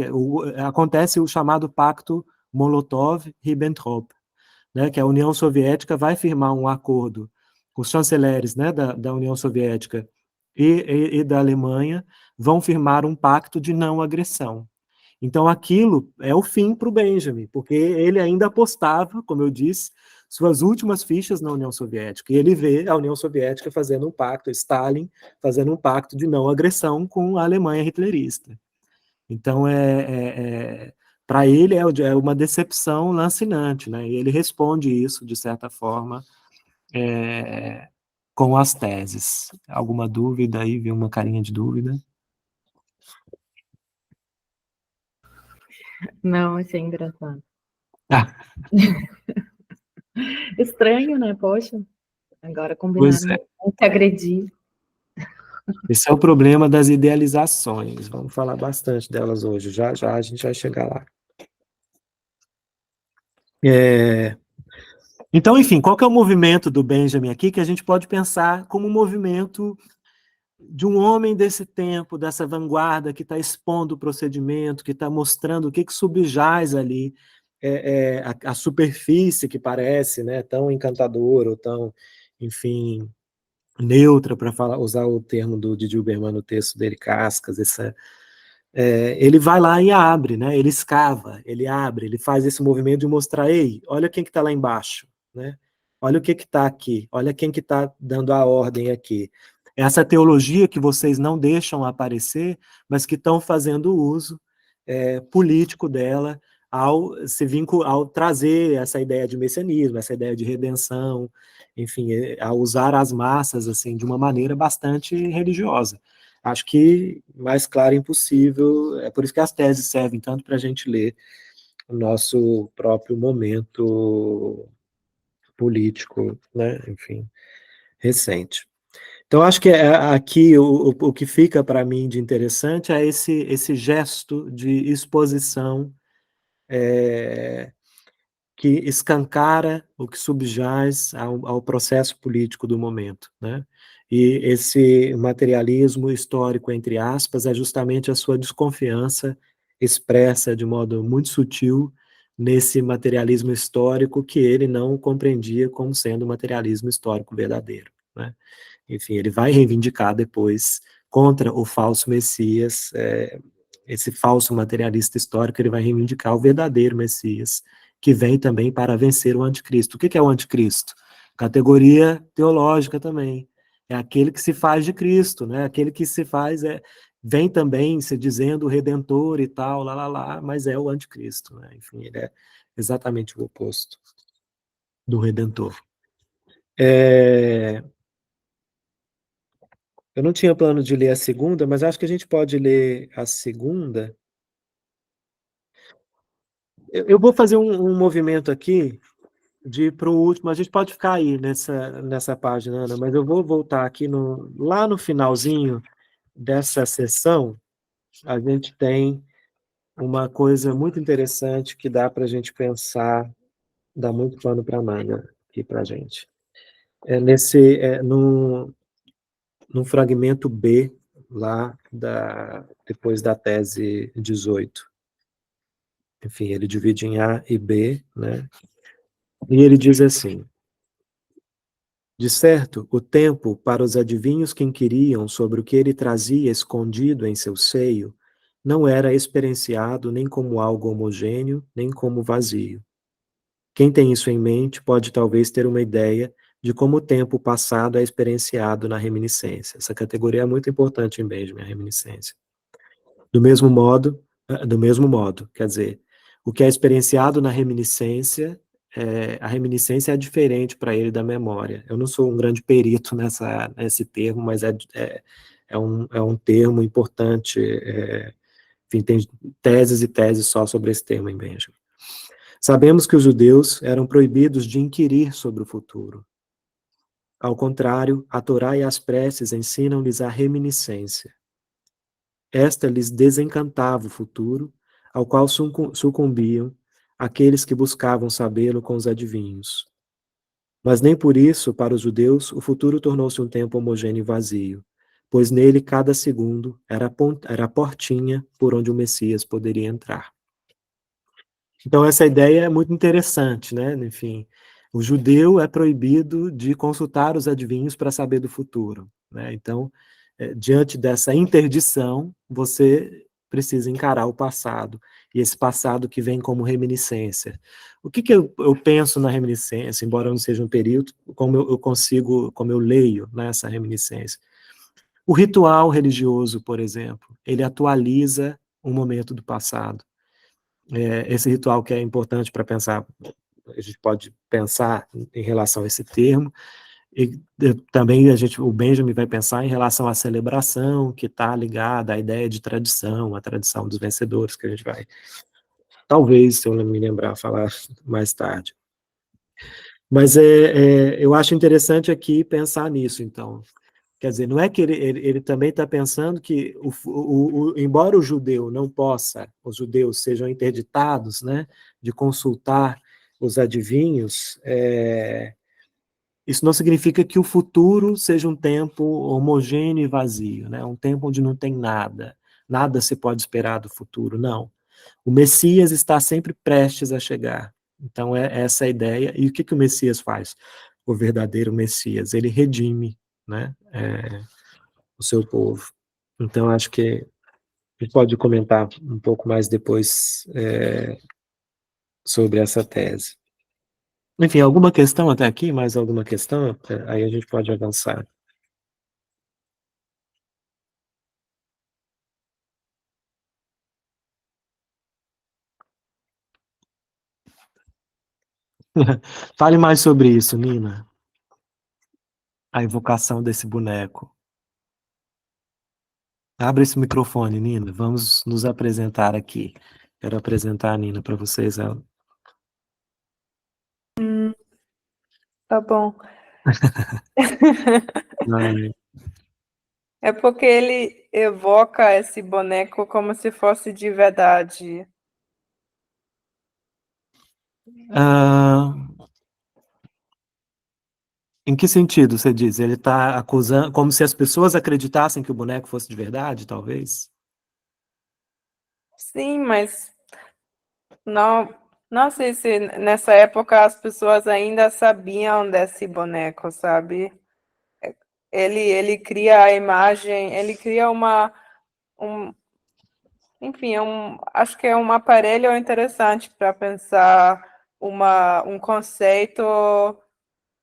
acontece o chamado Pacto Molotov-Ribbentrop, né, que a União Soviética vai firmar um acordo, os chanceleres, né, da União Soviética e da Alemanha vão firmar um pacto de não agressão. Então aquilo é o fim para o Benjamin, porque ele ainda apostava, como eu disse, suas últimas fichas na União Soviética, e ele vê a União Soviética fazendo um pacto, Stalin fazendo um pacto de não agressão com a Alemanha hitlerista. Então, para ele é uma decepção lancinante, né? E ele responde isso, de certa forma, com as teses. Alguma dúvida aí? Vi uma carinha de dúvida. Não, achei engraçado. Ah, Estranho, né? Poxa, agora pois combinaram é. não se agredir. Esse é o problema das idealizações. Vamos falar bastante delas hoje. Já já a gente vai chegar lá. Então, enfim, qual que é o movimento do Benjamin aqui que a gente pode pensar como um movimento de um homem desse tempo, dessa vanguarda, que está expondo o procedimento, que está mostrando o que subjaz ali, a superfície que parece, né, tão encantadora, ou tão, enfim, neutra, para usar o termo do Didi Uberman no texto dele, Cascas, ele vai lá e abre, né, ele escava, ele abre, ele faz esse movimento de mostrar, ei, olha quem que está lá embaixo, né? Olha o que está aqui, olha quem que está dando a ordem aqui. Essa teologia que vocês não deixam aparecer, mas que estão fazendo uso político dela ao trazer essa ideia de messianismo, essa ideia de redenção, enfim, a usar as massas assim de uma maneira bastante religiosa. Acho que mais claro impossível, é por isso que as teses servem tanto para a gente ler o nosso próprio momento político, né, enfim, recente. Então, acho que aqui o que fica para mim de interessante é esse gesto de exposição que escancara o que subjaz ao processo político do momento, né? E esse materialismo histórico, entre aspas, é justamente a sua desconfiança expressa de modo muito sutil nesse materialismo histórico que ele não compreendia como sendo um materialismo histórico verdadeiro, né? Enfim, ele vai reivindicar depois contra o falso Messias, esse falso materialista histórico, ele vai reivindicar o verdadeiro Messias, que vem também para vencer o anticristo. O que é o anticristo? Categoria teológica também. É aquele que se faz de Cristo, né? Aquele que se faz, vem também se dizendo redentor e tal, mas é o anticristo, né? Enfim, ele é exatamente o oposto do redentor. Eu não tinha plano de ler a segunda, mas acho que a gente pode ler a segunda. Eu vou fazer um movimento aqui de ir para o último. A gente pode ficar aí nessa página, Ana, mas eu vou voltar aqui lá no finalzinho dessa sessão. A gente tem uma coisa muito interessante que dá para a gente pensar, dá muito pano para manga aqui para a gente. No fragmento B, lá depois da tese 18. Enfim, ele divide em A e B, né? E ele diz assim: de certo, o tempo para os adivinhos que inquiriam sobre o que ele trazia escondido em seu seio não era experienciado nem como algo homogêneo, nem como vazio. Quem tem isso em mente pode talvez ter uma ideia de como o tempo passado é experienciado na reminiscência. Essa categoria é muito importante em Benjamin, a reminiscência. Do mesmo modo, quer dizer, o que é experienciado na reminiscência, a reminiscência é diferente para ele da memória. Eu não sou um grande perito nesse termo, mas é um termo importante. Enfim, tem teses e teses só sobre esse termo em Benjamin. Sabemos que os judeus eram proibidos de inquirir sobre o futuro. Ao contrário, a Torá e as preces ensinam-lhes a reminiscência. Esta lhes desencantava o futuro, ao qual sucumbiam aqueles que buscavam sabê-lo com os adivinhos. Mas nem por isso, para os judeus, o futuro tornou-se um tempo homogêneo e vazio, pois nele cada segundo era a portinha por onde o Messias poderia entrar. Então essa ideia é muito interessante, né? Enfim, o judeu é proibido de consultar os adivinhos para saber do futuro, né? Então, diante dessa interdição, você precisa encarar o passado, e esse passado que vem como reminiscência. O que eu penso na reminiscência, embora não seja um período, como eu leio nessa reminiscência? O ritual religioso, por exemplo, ele atualiza um momento do passado. Esse ritual que é importante para pensar, a gente pode pensar em relação a esse termo, e também o Benjamin vai pensar em relação à celebração, que está ligada à ideia de tradição, a tradição dos vencedores, que a gente vai, talvez, se eu não me lembrar, falar mais tarde. Mas eu acho interessante aqui pensar nisso, então. Quer dizer, não é que ele também está pensando que, embora o judeu não possa, os judeus sejam interditados, né, de consultar os adivinhos, isso não significa que o futuro seja um tempo homogêneo e vazio, né, um tempo onde não tem nada, nada se pode esperar do futuro, não. O Messias está sempre prestes a chegar. Então, é essa a ideia. E o que o Messias faz? O verdadeiro Messias, ele redime, né, o seu povo. Então, acho que a gente pode comentar um pouco mais depois sobre essa tese. Enfim, alguma questão até aqui? Mais alguma questão? Aí a gente pode avançar. Fale mais sobre isso, Nina. A evocação desse boneco. Abra esse microfone, Nina. Vamos nos apresentar aqui. Quero apresentar a Nina para vocês. Tá bom. Ai. É porque ele evoca esse boneco como se fosse de verdade. Ah, em que sentido você diz? Ele está acusando, como se as pessoas acreditassem que o boneco fosse de verdade, talvez? Sim, mas não sei se nessa época as pessoas ainda sabiam desse boneco, sabe? Ele cria a imagem, ele cria enfim, acho que é um aparelho interessante para pensar um conceito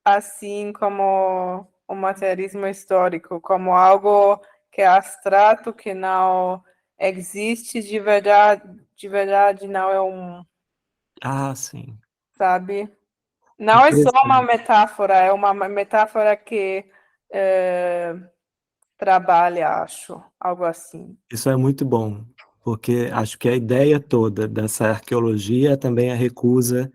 assim como o materialismo histórico, como algo que é abstrato, que não existe de verdade não é Ah, sim. sabe? Não é só uma Interessante. metáfora, é uma metáfora que trabalha, acho, algo assim. Isso é muito bom, porque acho que a ideia toda dessa arqueologia é também a recusa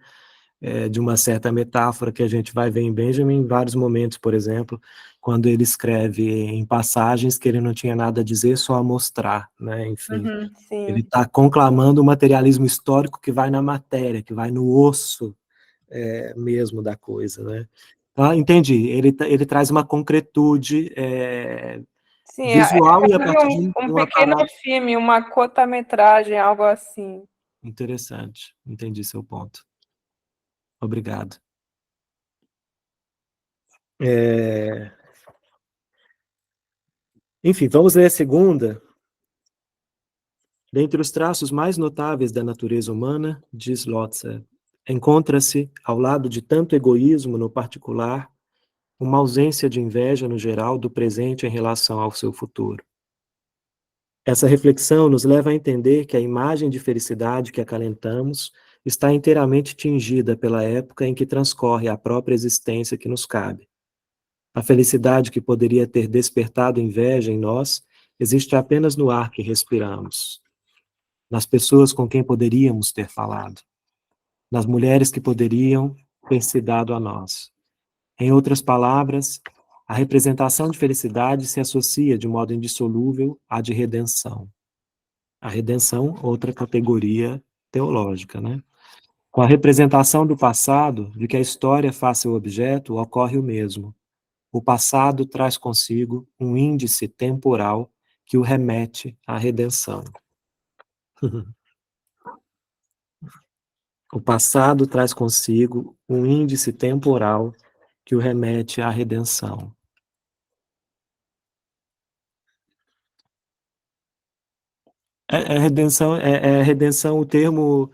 de uma certa metáfora que a gente vai ver em Benjamin em vários momentos, por exemplo, quando ele escreve em passagens que ele não tinha nada a dizer, só a mostrar, né? Enfim, ele Sim. está conclamando o materialismo histórico que vai na matéria, que vai no osso mesmo da coisa, né? Ah, entendi. Ele traz uma concretude Sim, é visual e a quase partir de um um pequeno aparato. filme, uma curta-metragem, algo assim. Interessante. Entendi seu ponto. Obrigado. Enfim, vamos ler a segunda. Dentre os traços mais notáveis da natureza humana, diz Lotzer, encontra-se, ao lado de tanto egoísmo no particular, uma ausência de inveja no geral do presente em relação ao seu futuro. Essa reflexão nos leva a entender que a imagem de felicidade que acalentamos está inteiramente tingida pela época em que transcorre a própria existência que nos cabe. A felicidade que poderia ter despertado inveja em nós existe apenas no ar que respiramos, nas pessoas com quem poderíamos ter falado, nas mulheres que poderiam ter se dado a nós. Em outras palavras, a representação de felicidade se associa de modo indissolúvel à de redenção. A redenção, outra categoria teológica, né? Com a representação do passado, de que a história faz seu objeto, ocorre o mesmo. O passado traz consigo um índice temporal que o remete à redenção. O passado traz consigo um índice temporal que o remete à redenção. redenção, redenção, o termo,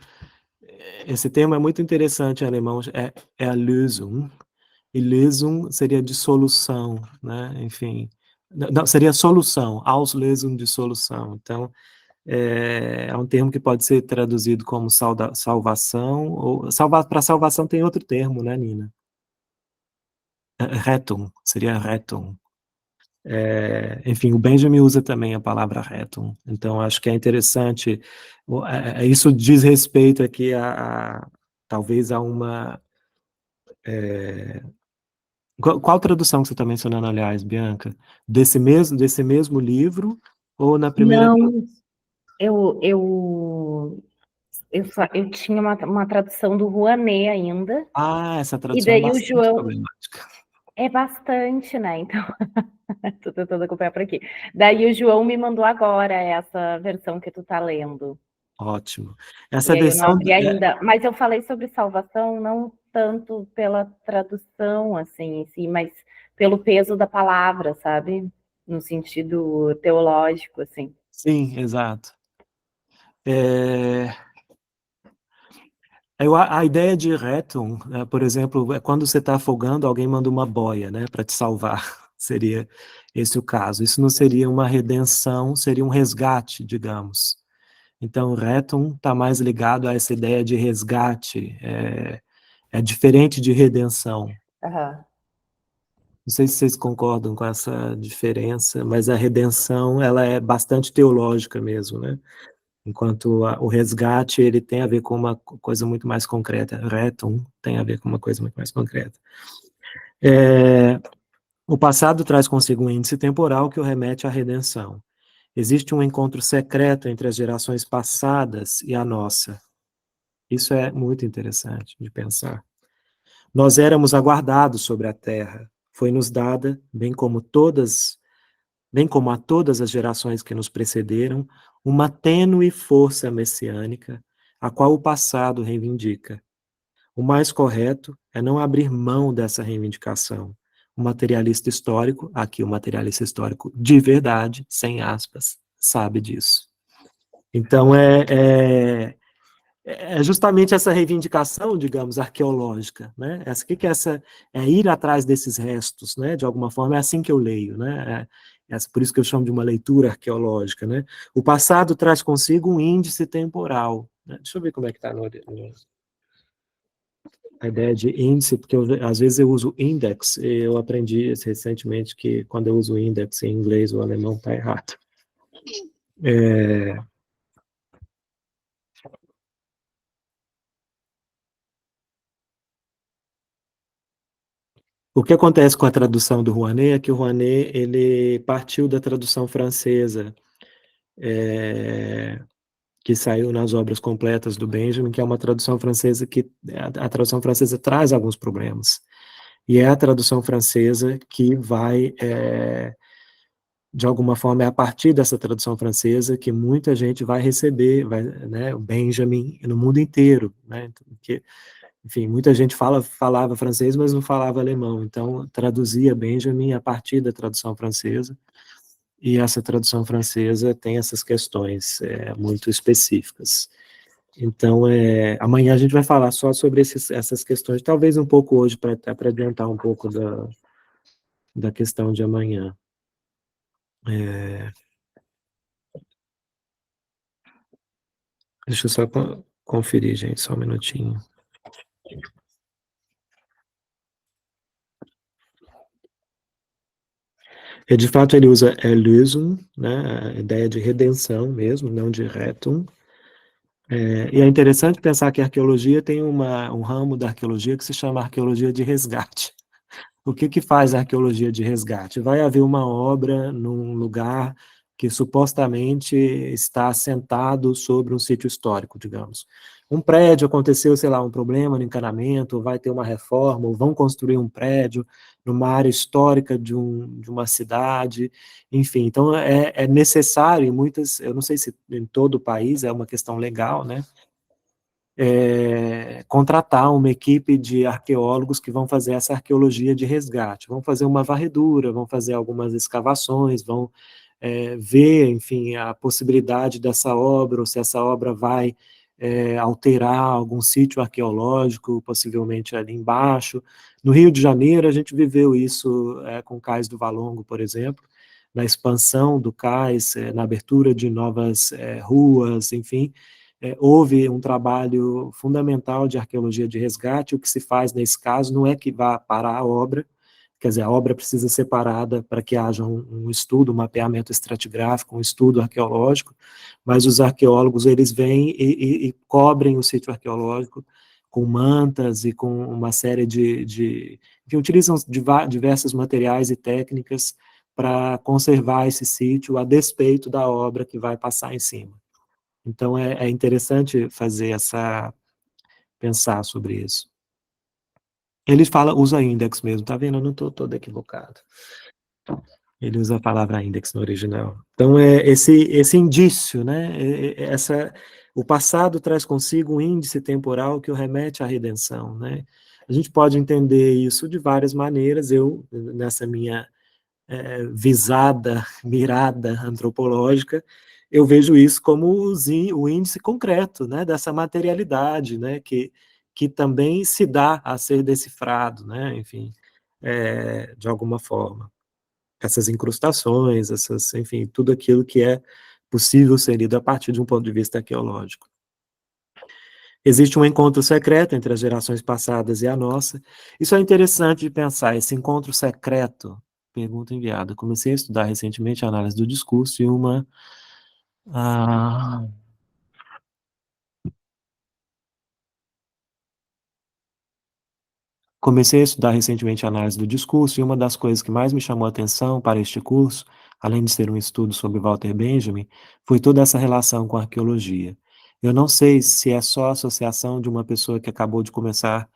esse termo é muito interessante em alemão, é a Lösung, e Lösung seria de solução, né, enfim, não, seria solução, Auslösung de solução, então, é um termo que pode ser traduzido como salvação, ou para salvação tem outro termo, né, Nina? Rettung, seria Rettung. Enfim, o Benjamin usa também a palavra Rettung, então acho que é interessante, isso diz respeito aqui talvez a uma... Qual tradução que você está mencionando, aliás, Bianca? Desse mesmo livro, ou na primeira? Não, eu tinha uma tradução do Rouanet ainda, Essa e tradução é daí o bastante João problemática. é bastante, né? Então, tô tentando acompanhar por aqui. Daí o João me mandou agora essa versão que tu tá lendo. Ótimo. E Essa aí eu não versão, abri ainda, mas eu falei sobre salvação não tanto pela tradução, assim, em si, mas pelo peso da palavra, sabe? No sentido teológico, assim. sim, exato. A ideia de Rettung, por exemplo, é quando você está afogando, alguém manda uma boia, né, para te salvar. Seria esse o caso. Isso não seria uma redenção, seria um resgate, digamos. Então, Rettung está mais ligado a essa ideia de resgate, é diferente de redenção. Aham. Não sei se vocês concordam com essa diferença, mas a redenção, ela é bastante teológica mesmo, né? Enquanto o resgate, ele tem a ver com uma coisa muito mais concreta. Rettung tem a ver com uma coisa muito mais concreta. O passado traz consigo um índice temporal que o remete à redenção. Existe um encontro secreto entre as gerações passadas e a nossa. Isso é muito interessante de pensar. Nós éramos aguardados sobre a terra. Foi-nos dada, bem como a todas as gerações que nos precederam, uma tênue força messiânica, a qual o passado reivindica. O mais correto é não abrir mão dessa reivindicação. O materialista histórico, aqui o materialista histórico de verdade, sem aspas, sabe disso. Então, é justamente essa reivindicação, digamos, arqueológica, né? O que é essa? É ir atrás desses restos, né? De alguma forma, é assim que eu leio, né? Por isso que eu chamo de uma leitura arqueológica, né? O passado traz consigo um índice temporal, né? Deixa eu ver como é que está a ideia de índice, porque às vezes eu uso index, e eu aprendi recentemente que quando eu uso index em inglês ou alemão está errado. O que acontece com a tradução do Rouanet é que o Rouanet, ele partiu da tradução francesa, que saiu nas obras completas do Benjamin, que é uma tradução francesa que a tradução francesa traz alguns problemas. E é a tradução francesa que vai, de alguma forma, é a partir dessa tradução francesa que muita gente vai receber, né, o Benjamin no mundo inteiro, né, porque, enfim, muita gente falava francês, mas não falava alemão, então traduzia Benjamin a partir da tradução francesa, e essa tradução francesa tem essas questões muito específicas. Então, amanhã a gente vai falar só sobre essas questões, talvez um pouco hoje, para adiantar um pouco da questão de amanhã. Deixa eu só conferir, gente, só um minutinho. De fato, ele usa Erlösung, né, a ideia de redenção mesmo, não de Rettung. E é interessante pensar que a arqueologia tem um ramo da arqueologia que se chama arqueologia de resgate. O que faz a arqueologia de resgate? Vai haver uma obra num lugar que supostamente está assentado sobre um sítio histórico, digamos. Um prédio aconteceu, sei lá, um problema no encanamento, vai ter uma reforma, ou vão construir um prédio numa área histórica de uma cidade, enfim. Então, é necessário, eu não sei se em todo o país é uma questão legal, né? Contratar uma equipe de arqueólogos que vão fazer essa arqueologia de resgate, vão fazer uma varredura, vão fazer algumas escavações, vão ver, enfim, a possibilidade dessa obra, ou se essa obra vai alterar algum sítio arqueológico, possivelmente ali embaixo. No Rio de Janeiro, a gente viveu isso com o Cais do Valongo, por exemplo, na expansão do cais, na abertura de novas ruas, enfim, houve um trabalho fundamental de arqueologia de resgate. O que se faz nesse caso não é que vá parar a obra, quer dizer, a obra precisa ser parada para que haja um estudo, um mapeamento estratigráfico, um estudo arqueológico, mas os arqueólogos, eles vêm e cobrem o sítio arqueológico com mantas e com uma série que utilizam diversos materiais e técnicas para conservar esse sítio a despeito da obra que vai passar em cima. Então, é interessante pensar sobre isso. Ele usa index mesmo, tá vendo? Eu não estou todo equivocado. Ele usa a palavra index no original. Então, esse indício, né? O passado traz consigo um índice temporal que o remete à redenção, né? A gente pode entender isso de várias maneiras. Eu, nessa minha mirada antropológica, eu vejo isso como o índice concreto, né, dessa materialidade, né, que também se dá a ser decifrado, né, enfim, de alguma forma. Essas incrustações, enfim, tudo aquilo que é possível ser lido a partir de um ponto de vista arqueológico. Existe um encontro secreto entre as gerações passadas e a nossa. Isso é interessante de pensar, esse encontro secreto. Pergunta enviada. Comecei a estudar recentemente a análise do discurso e Comecei a estudar recentemente a análise do discurso e uma das coisas que mais me chamou a atenção para este curso, além de ser um estudo sobre Walter Benjamin, foi toda essa relação com a arqueologia. Eu não sei se é só a associação de uma pessoa que acabou de começar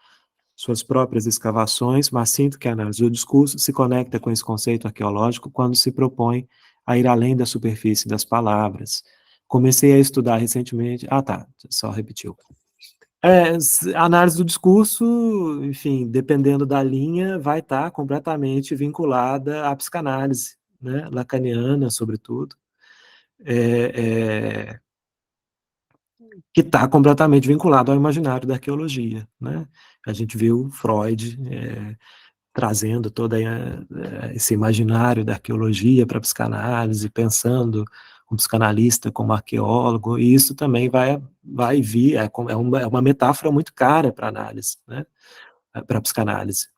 suas próprias escavações, mas sinto que a análise do discurso se conecta com esse conceito arqueológico quando se propõe a ir além da superfície das palavras. Comecei a estudar recentemente... só repetiu. A análise do discurso, enfim, dependendo da linha, vai estar completamente vinculada à psicanálise, né, lacaniana, sobretudo, que está completamente vinculado ao imaginário da arqueologia, né? A gente viu Freud trazendo todo esse imaginário da arqueologia para a psicanálise, pensando um psicanalista como arqueólogo, e isso também vai vir, é uma metáfora muito cara para a análise, né? Para a psicanálise.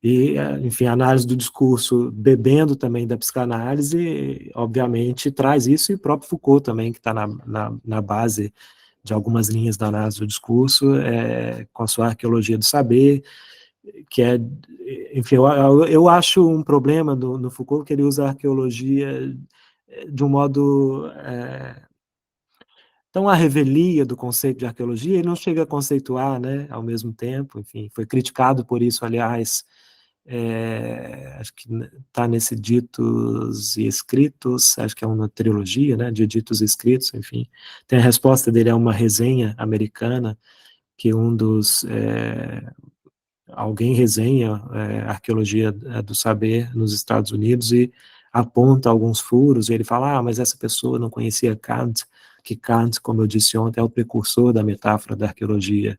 E, enfim, a análise do discurso, bebendo também da psicanálise, obviamente traz isso, e o próprio Foucault também, que está na base de algumas linhas da análise do discurso, com a sua arqueologia do saber, que enfim, eu acho um problema no Foucault que ele usa a arqueologia de um modo tão à revelia do conceito de arqueologia, ele não chega a conceituar, né, ao mesmo tempo, enfim, foi criticado por isso, aliás, acho que está nesse Ditos e Escritos, acho que é uma trilogia, né, de Ditos e Escritos, enfim, tem a resposta dele a uma resenha americana, que alguém resenha arqueologia do saber nos Estados Unidos e aponta alguns furos, e ele fala, mas essa pessoa não conhecia Kant, que Kant, como eu disse ontem, é o precursor da metáfora da arqueologia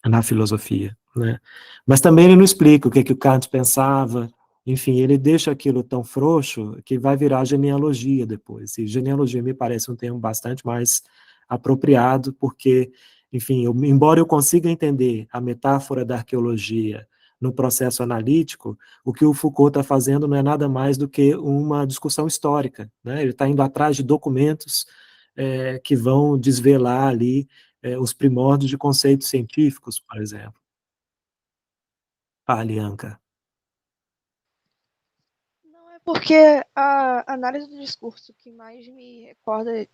na filosofia, né? Mas também ele não explica o que o Kant pensava, enfim, ele deixa aquilo tão frouxo que vai virar genealogia depois, e genealogia me parece um termo bastante mais apropriado, porque, enfim, embora eu consiga entender a metáfora da arqueologia no processo analítico, o que o Foucault está fazendo não é nada mais do que uma discussão histórica, né? Ele está indo atrás de documentos que vão desvelar ali os primórdios de conceitos científicos, por exemplo. Lianca. Não, é porque a análise do discurso que mais me recorda,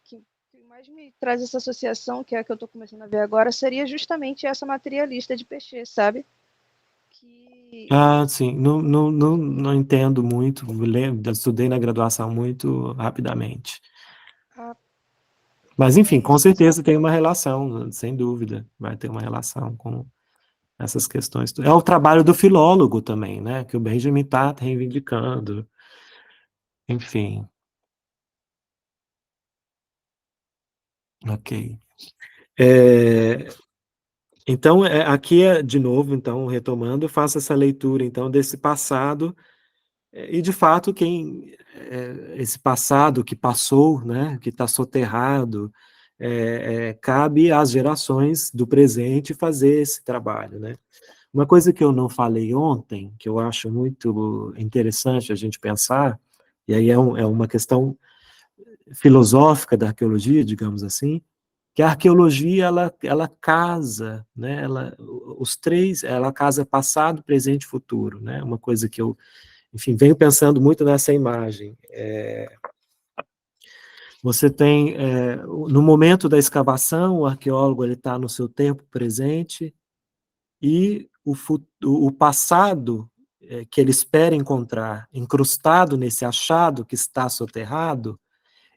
que mais me traz essa associação, que é a que eu estou começando a ver agora, seria justamente essa materialista de Peixe, sabe? Sim, não entendo muito, estudei na graduação muito rapidamente. Mas, enfim, com certeza tem uma relação, sem dúvida, vai ter uma relação com essas questões. É o trabalho do filólogo também, né, que o Benjamin está reivindicando. enfim. Ok. Então, aqui, de novo, então, retomando, eu faço essa leitura, então, desse passado, e, de fato, esse passado que passou, né, que está soterrado, cabe às gerações do presente fazer esse trabalho, né? Uma coisa que eu não falei ontem, que eu acho muito interessante a gente pensar, e aí é uma questão filosófica da arqueologia, digamos assim, que a arqueologia ela casa, né? Ela casa passado, presente e futuro, né? Uma coisa que eu, enfim, venho pensando muito nessa imagem. Você tem, no momento da escavação, o arqueólogo ele está no seu tempo presente e o passado que ele espera encontrar, incrustado nesse achado que está soterrado,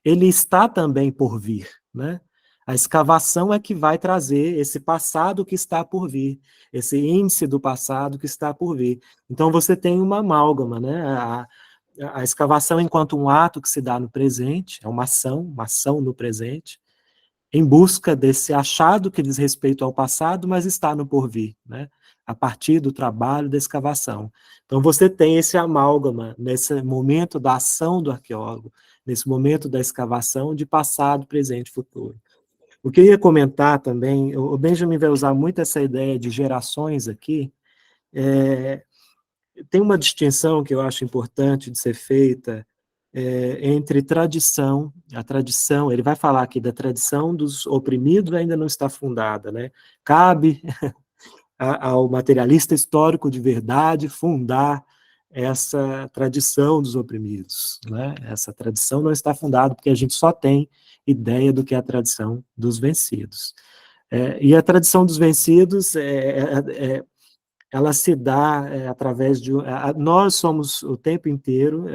ele está também por vir, né? A escavação é que vai trazer esse passado que está por vir, esse índice do passado que está por vir. Então você tem uma amálgama, né? A escavação enquanto um ato que se dá no presente, é uma ação no presente, em busca desse achado que diz respeito ao passado, mas está no porvir, né? A partir do trabalho da escavação. Então você tem esse amálgama nesse momento da ação do arqueólogo, nesse momento da escavação de passado, presente e futuro. O que eu ia comentar também, o Benjamin vai usar muito essa ideia de gerações aqui, tem uma distinção que eu acho importante de ser feita entre tradição, a tradição, ele vai falar aqui da tradição dos oprimidos ainda não está fundada, né? Cabe ao materialista histórico de verdade fundar essa tradição dos oprimidos, né? Essa tradição não está fundada porque a gente só tem ideia do que é a tradição dos vencidos. E a tradição dos vencidos ela se dá através de... nós somos o tempo inteiro,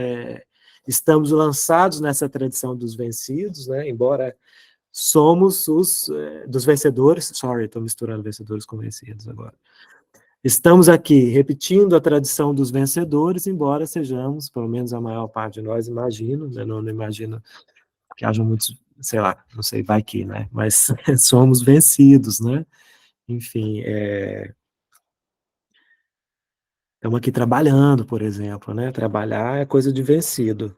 estamos lançados nessa tradição dos vencidos, né? Embora somos os dos vencedores, estou misturando vencedores com vencidos agora. Estamos aqui repetindo a tradição dos vencedores, embora sejamos, pelo menos a maior parte de nós, imagino, né? Não imagino que haja muitos, sei lá, não sei, vai que, né? Mas somos vencidos, né? Enfim, estamos aqui trabalhando, por exemplo, né? Trabalhar é coisa de vencido.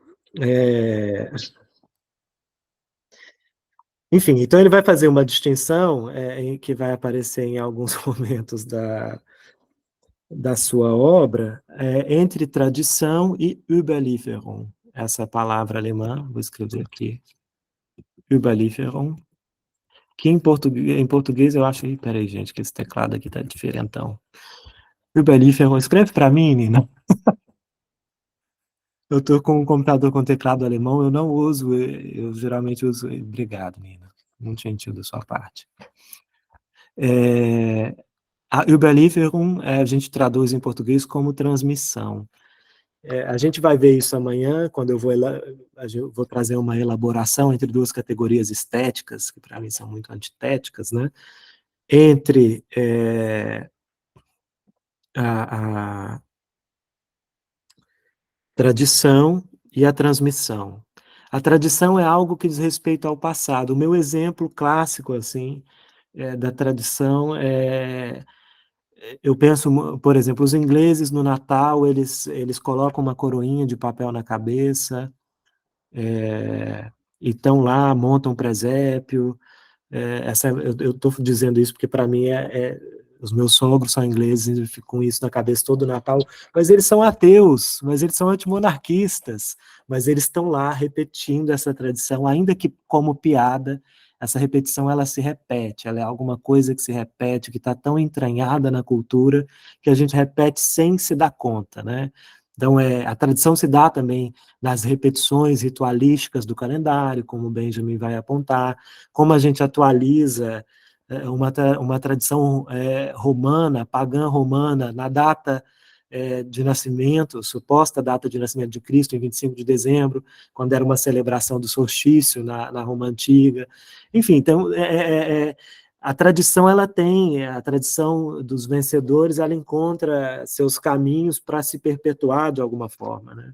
Enfim, então ele vai fazer uma distinção que vai aparecer em alguns momentos da sua obra entre tradição e Überlieferung. Essa palavra alemã, vou escrever aqui, Überlieferung, que em português eu acho... Peraí, gente, que esse teclado aqui tá diferentão. Überlieferung, escreve para mim, Nina. Eu estou com um computador com teclado alemão, eu não uso, eu geralmente uso... Obrigado, Nina, muito gentil da sua parte. A Überlieferung, a gente traduz em português como transmissão. A gente vai ver isso amanhã, quando eu vou trazer uma elaboração entre duas categorias estéticas, que para mim são muito antitéticas, né? Entre a tradição e a transmissão. A tradição é algo que diz respeito ao passado. O meu exemplo clássico, assim, da tradição eu penso, por exemplo, os ingleses no Natal, eles colocam uma coroinha de papel na cabeça, e estão lá, montam um presépio. Eu estou dizendo isso porque, para mim, os meus sogros são ingleses e ficam com isso na cabeça todo Natal, mas eles são ateus, mas eles são antimonarquistas, mas eles estão lá repetindo essa tradição, ainda que como piada. Essa repetição, ela se repete, ela é alguma coisa que se repete, que está tão entranhada na cultura, que a gente repete sem se dar conta, né? Então, a tradição se dá também nas repetições ritualísticas do calendário, como o Benjamin vai apontar, como a gente atualiza uma tradição romana, pagã romana, na data de nascimento, suposta data de nascimento de Cristo, em 25 de dezembro, quando era uma celebração do solstício na Roma Antiga. Enfim, então, a tradição, a tradição dos vencedores, ela encontra seus caminhos para se perpetuar de alguma forma, né?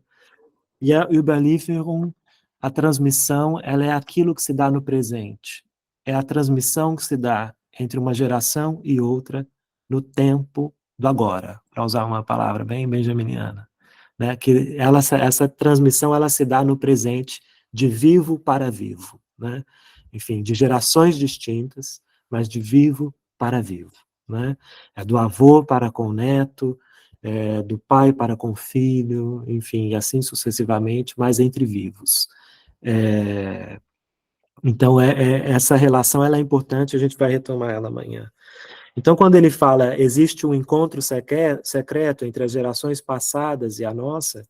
E a Überlieferung, a transmissão, ela é aquilo que se dá no presente. É a transmissão que se dá entre uma geração e outra no tempo do agora, para usar uma palavra bem benjaminiana, né? Que essa transmissão ela se dá no presente, de vivo para vivo, né? Enfim, de gerações distintas, mas de vivo para vivo, né? É do avô para com o neto, do pai para com o filho, enfim, assim sucessivamente, mas entre vivos. Então, essa relação ela é importante, a gente vai retomar ela amanhã. Então, quando ele fala, existe um encontro secreto entre as gerações passadas e a nossa,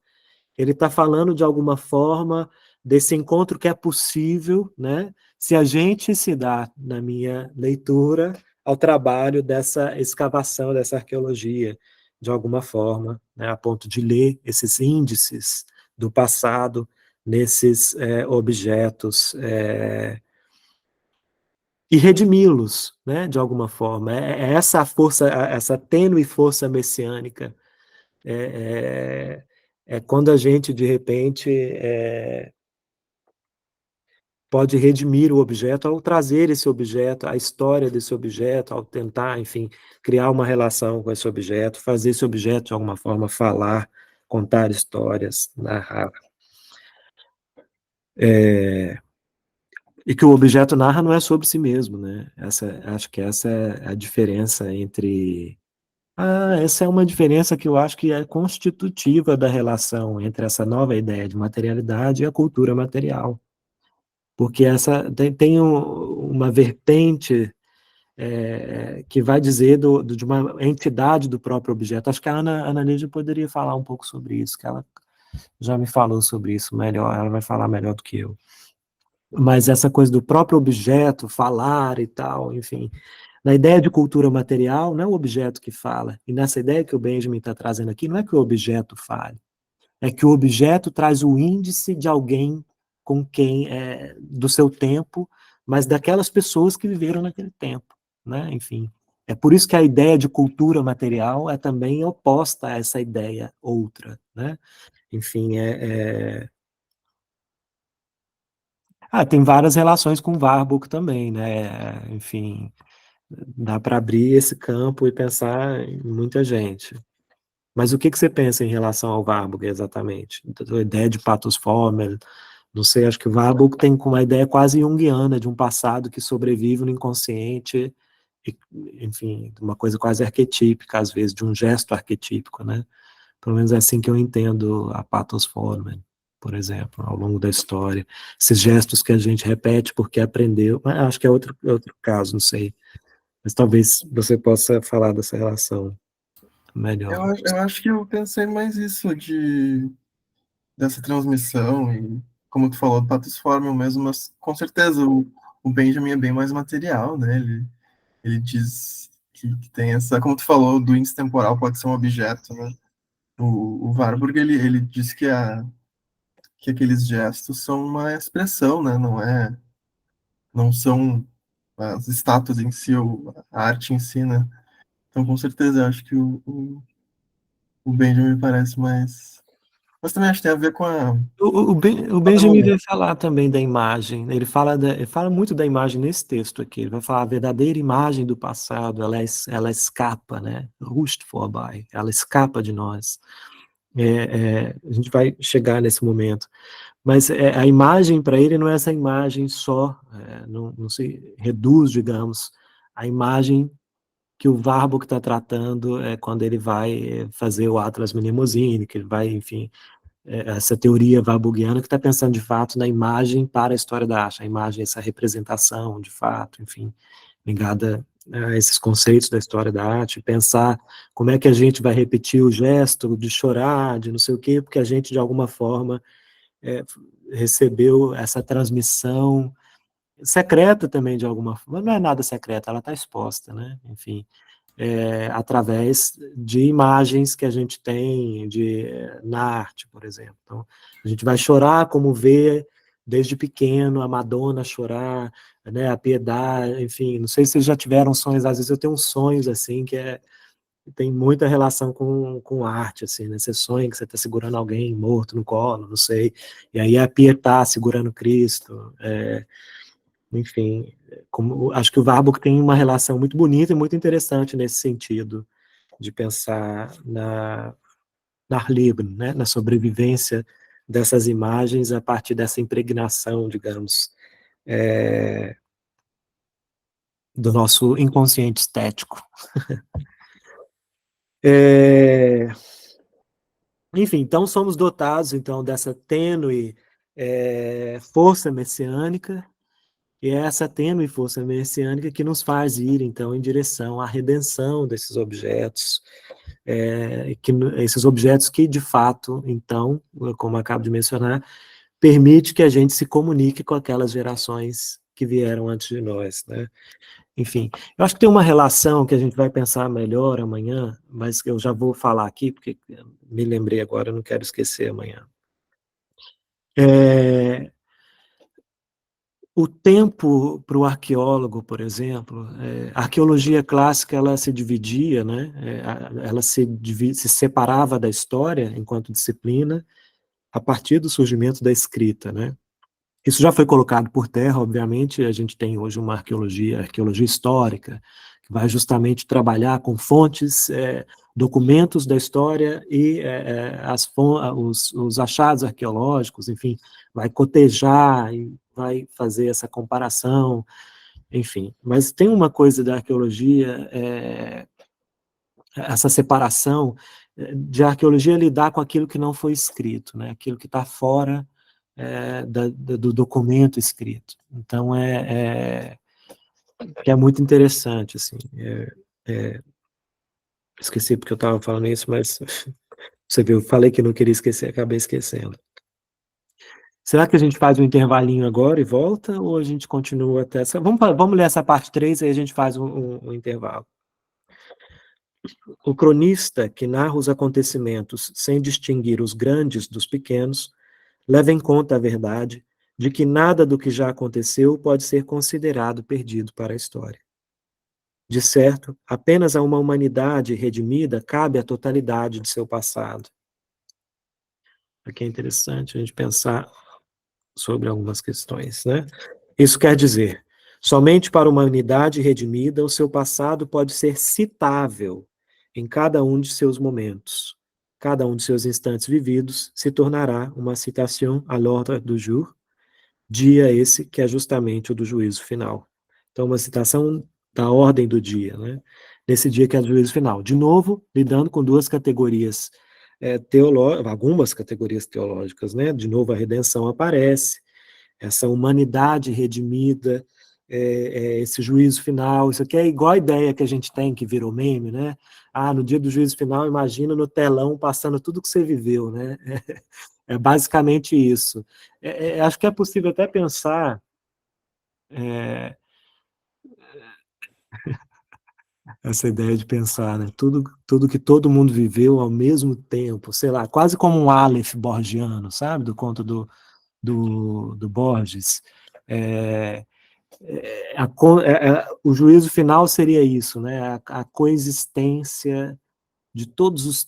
ele está falando, de alguma forma, desse encontro que é possível, né, se a gente se dá, na minha leitura, ao trabalho dessa escavação, dessa arqueologia, de alguma forma, né, a ponto de ler esses índices do passado nesses objetos e redimi-los, né, de alguma forma. É essa força, essa tênue força messiânica. É quando a gente, de repente, pode redimir o objeto ao trazer esse objeto, a história desse objeto, ao tentar, enfim, criar uma relação com esse objeto, fazer esse objeto, de alguma forma, falar, contar histórias, narrar. E que o objeto narra não é sobre si mesmo, né? Acho que essa é a diferença entre... essa é uma diferença que eu acho que é constitutiva da relação entre essa nova ideia de materialidade e a cultura material. Porque essa tem uma vertente que vai dizer de uma entidade do próprio objeto. Acho que a Ana Lídia poderia falar um pouco sobre isso, que ela já me falou sobre isso melhor, ela vai falar melhor do que eu. Mas essa coisa do próprio objeto, falar e tal, enfim. Na ideia de cultura material, não é o objeto que fala. E nessa ideia que o Benjamin está trazendo aqui, não é que o objeto fale. É que o objeto traz o índice de alguém com quem, do seu tempo, mas daquelas pessoas que viveram naquele tempo, né? Enfim. É por isso que a ideia de cultura material é também oposta a essa ideia outra, né? Enfim, tem várias relações com Warburg também, né? Enfim, dá para abrir esse campo e pensar em muita gente. Mas o que você pensa em relação ao Warburg, exatamente? A ideia de pathos formel, não sei, acho que o Warburg tem uma ideia quase junguiana de um passado que sobrevive no inconsciente, e, enfim, uma coisa quase arquetípica, às vezes, de um gesto arquetípico, né? Pelo menos é assim que eu entendo a pathos formel, por exemplo, ao longo da história. Esses gestos que a gente repete porque aprendeu, mas acho que é outro caso, não sei. Mas talvez você possa falar dessa relação melhor. Eu acho que eu pensei mais isso dessa transmissão e, como tu falou, do pathos formel mesmo, mas com certeza o Benjamin é bem mais material, né? Ele diz que tem essa, como tu falou, do índice temporal pode ser um objeto, né? O Warburg, ele diz que aqueles gestos são uma expressão, né? Não são as estátuas em si, ou a arte em si, né? Então, com certeza, eu acho que o Benjamin parece mais... Mas também acho que tem a ver com a... O Benjamin vai falar também da imagem, ele fala muito da imagem nesse texto aqui, ele vai falar a verdadeira imagem do passado, ela escapa, né? Rußt vorbei, ela escapa de nós. A gente vai chegar nesse momento. Mas a imagem para ele não é essa imagem só, não se reduz, digamos, a imagem que o Warburg está tratando quando ele vai fazer o Atlas Mnemosyne, que ele vai, enfim, essa teoria warburgiana que está pensando de fato na imagem para a história da arte, a imagem, essa representação de fato, enfim, ligada a esses conceitos da história da arte, pensar como é que a gente vai repetir o gesto de chorar, de não sei o quê, porque a gente de alguma forma recebeu essa transmissão secreta também de alguma forma, não é nada secreta, ela está exposta, né, enfim, através de imagens que a gente tem na arte, por exemplo. Então, a gente vai chorar como vê desde pequeno a Madonna chorar, né, a Piedade, enfim, não sei se vocês já tiveram sonhos, às vezes eu tenho uns sonhos assim, que tem muita relação com arte, assim, né? Você sonha que você está segurando alguém morto no colo, não sei, e aí a Pietà segurando Cristo, enfim, acho que o Warburg tem uma relação muito bonita e muito interessante nesse sentido, de pensar na Leben, né? Na sobrevivência dessas imagens a partir dessa impregnação, digamos, do nosso inconsciente estético. Enfim, então somos dotados então dessa tênue força messiânica, e é essa tênue força messiânica que nos faz ir então em direção à redenção desses objetos, esses objetos que de fato, então, como acabo de mencionar, permite que a gente se comunique com aquelas gerações que vieram antes de nós, né? Enfim, eu acho que tem uma relação que a gente vai pensar melhor amanhã, mas eu já vou falar aqui, porque me lembrei agora, eu não quero esquecer amanhã. O tempo para o arqueólogo, por exemplo, a arqueologia clássica ela se dividia, né? Ela se separava da história enquanto disciplina a partir do surgimento da escrita, né? Isso já foi colocado por terra, obviamente, a gente tem hoje uma arqueologia histórica, que vai justamente trabalhar com fontes, documentos da história e os achados arqueológicos, enfim, vai cotejar e vai fazer essa comparação, enfim. Mas tem uma coisa da arqueologia, essa separação de arqueologia lidar com aquilo que não foi escrito, né? Aquilo que está fora do documento escrito. Então, que é muito interessante, assim. Esqueci porque eu estava falando isso, mas você viu, eu falei que não queria esquecer, acabei esquecendo. Será que a gente faz um intervalinho agora e volta, ou a gente continua até essa... Vamos ler essa parte 3, aí a gente faz um intervalo. O cronista que narra os acontecimentos sem distinguir os grandes dos pequenos leva em conta a verdade de que nada do que já aconteceu pode ser considerado perdido para a história. De certo, apenas a uma humanidade redimida cabe a totalidade de seu passado. Aqui é interessante a gente pensar sobre algumas questões, né? Isso quer dizer, somente para a humanidade redimida o seu passado pode ser citável em cada um de seus momentos. Cada um de seus instantes vividos se tornará uma citation à l'ordre du jour, dia esse que é justamente o do juízo final. Então, uma citação da ordem do dia, né? Nesse dia que é o juízo final. De novo, lidando com duas categorias algumas categorias teológicas, né? De novo, a redenção aparece, essa humanidade redimida, esse juízo final, isso aqui é igual a ideia que a gente tem, que virou meme, né? Ah, no dia do juízo final, imagina no telão passando tudo que você viveu, né? É basicamente isso. Acho que é possível até pensar essa ideia de pensar, né? Tudo que todo mundo viveu ao mesmo tempo, sei lá, quase como um Aleph borgiano, sabe? Do conto do Borges. O juízo final seria isso, né? A coexistência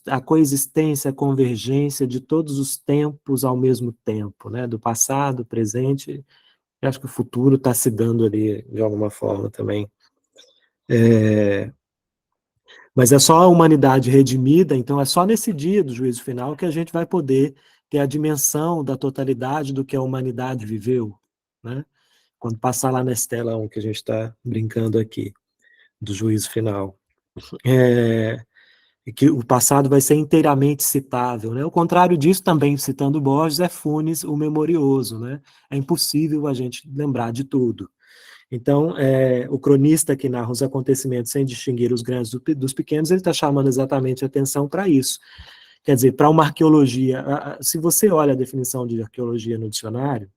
a coexistência, a convergência de todos os tempos ao mesmo tempo, né? Do passado, presente, e acho que o futuro está se dando ali de alguma forma também. Mas é só a humanidade redimida, então é só nesse dia do juízo final que a gente vai poder ter a dimensão da totalidade do que a humanidade viveu, né? Quando passar lá na Estela 1, que a gente está brincando aqui, do juízo final. Que o passado vai ser inteiramente citável, né? O contrário disso, também citando Borges, é Funes, o memorioso, né? É impossível a gente lembrar de tudo. Então, o cronista que narra os acontecimentos sem distinguir os grandes dos pequenos, ele está chamando exatamente a atenção para isso. Quer dizer, para uma arqueologia, se você olha a definição de arqueologia no dicionário,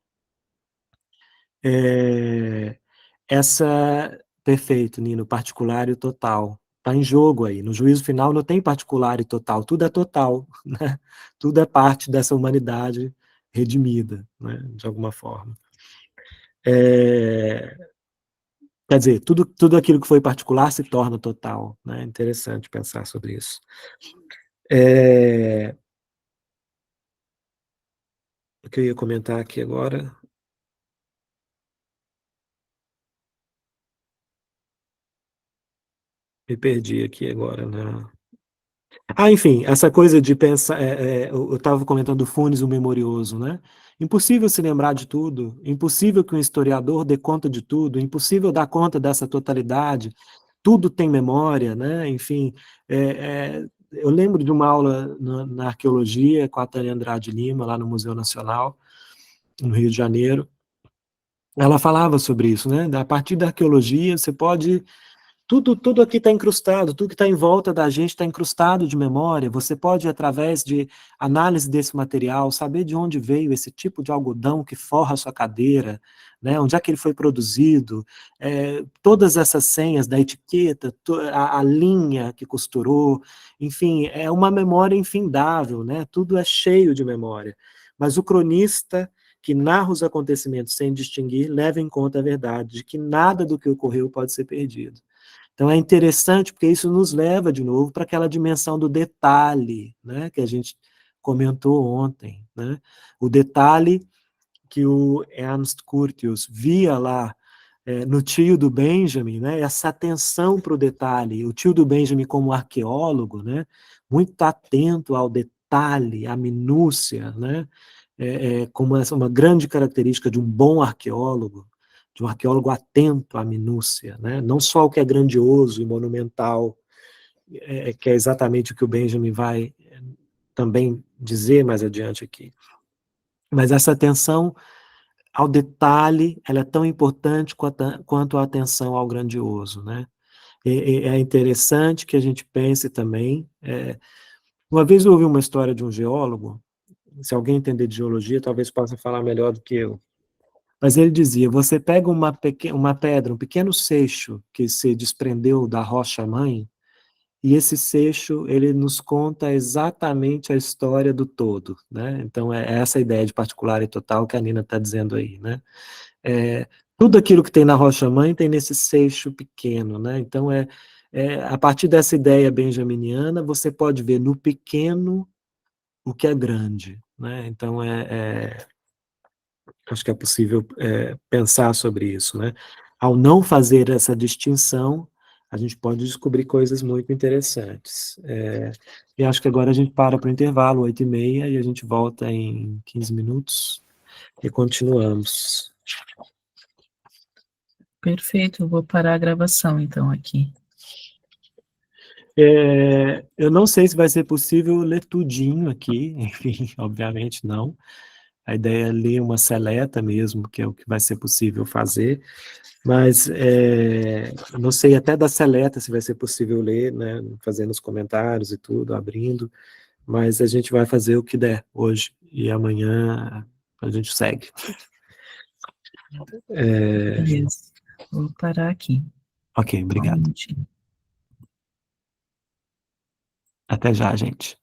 perfeito, Nino, particular e total. Está em jogo aí. No juízo final não tem particular e total, tudo é total, né? Tudo é parte dessa humanidade redimida, né? De alguma forma. Quer dizer, tudo aquilo que foi particular se torna total, né? Interessante pensar sobre isso. O que eu ia comentar aqui agora? Me perdi aqui agora, né? Enfim, essa coisa de pensar, eu estava comentando do Funes, o memorioso, né? Impossível se lembrar de tudo, impossível que um historiador dê conta de tudo, impossível dar conta dessa totalidade, tudo tem memória, né? Enfim, eu lembro de uma aula na arqueologia com a Tânia Andrade Lima, lá no Museu Nacional, no Rio de Janeiro. Ela falava sobre isso, né? A partir da arqueologia, você pode tudo aqui está incrustado, tudo que está em volta da gente está incrustado de memória. Você pode, através de análise desse material, saber de onde veio esse tipo de algodão que forra a sua cadeira, né? Onde é que ele foi produzido, todas essas senhas da etiqueta, a linha que costurou, enfim, é uma memória infindável, né? Tudo é cheio de memória. Mas o cronista que narra os acontecimentos sem distinguir, leva em conta a verdade de que nada do que ocorreu pode ser perdido. Então é interessante porque isso nos leva de novo para aquela dimensão do detalhe, né, que a gente comentou ontem, né? O detalhe que o Ernst Curtius via lá no tio do Benjamin, né, essa atenção para o detalhe, o tio do Benjamin como arqueólogo, né, muito atento ao detalhe, à minúcia, né, como essa uma grande característica de um bom arqueólogo, de um arqueólogo atento à minúcia, né, não só o que é grandioso e monumental, que é exatamente o que o Benjamin vai também dizer mais adiante aqui, mas essa atenção ao detalhe, ela é tão importante quanto a atenção ao grandioso, né? É interessante que a gente pense também, uma vez eu ouvi uma história de um geólogo, se alguém entender de geologia, talvez possa falar melhor do que eu, mas ele dizia, você pega uma pedra, um pequeno seixo que se desprendeu da rocha-mãe, e esse seixo, ele nos conta exatamente a história do todo, né? Então, é essa ideia de particular e total que a Nina está dizendo aí, né? Tudo aquilo que tem na rocha-mãe tem nesse seixo pequeno, né? Então, a partir dessa ideia benjaminiana, você pode ver no pequeno o que é grande, né? Então, acho que é possível pensar sobre isso, né? Ao não fazer essa distinção, a gente pode descobrir coisas muito interessantes. E acho que agora a gente para o intervalo, 8h30, e a gente volta em 15 minutos e continuamos. Perfeito, eu vou parar a gravação então aqui. Eu não sei se vai ser possível ler tudinho aqui, enfim, obviamente não. A ideia é ler uma seleta mesmo, que é o que vai ser possível fazer, mas não sei até da seleta se vai ser possível ler, né, fazendo os comentários e tudo, abrindo, mas a gente vai fazer o que der hoje, e amanhã a gente segue. Beleza, vou parar aqui. Ok, Só um obrigado. minutinho. Até já, gente.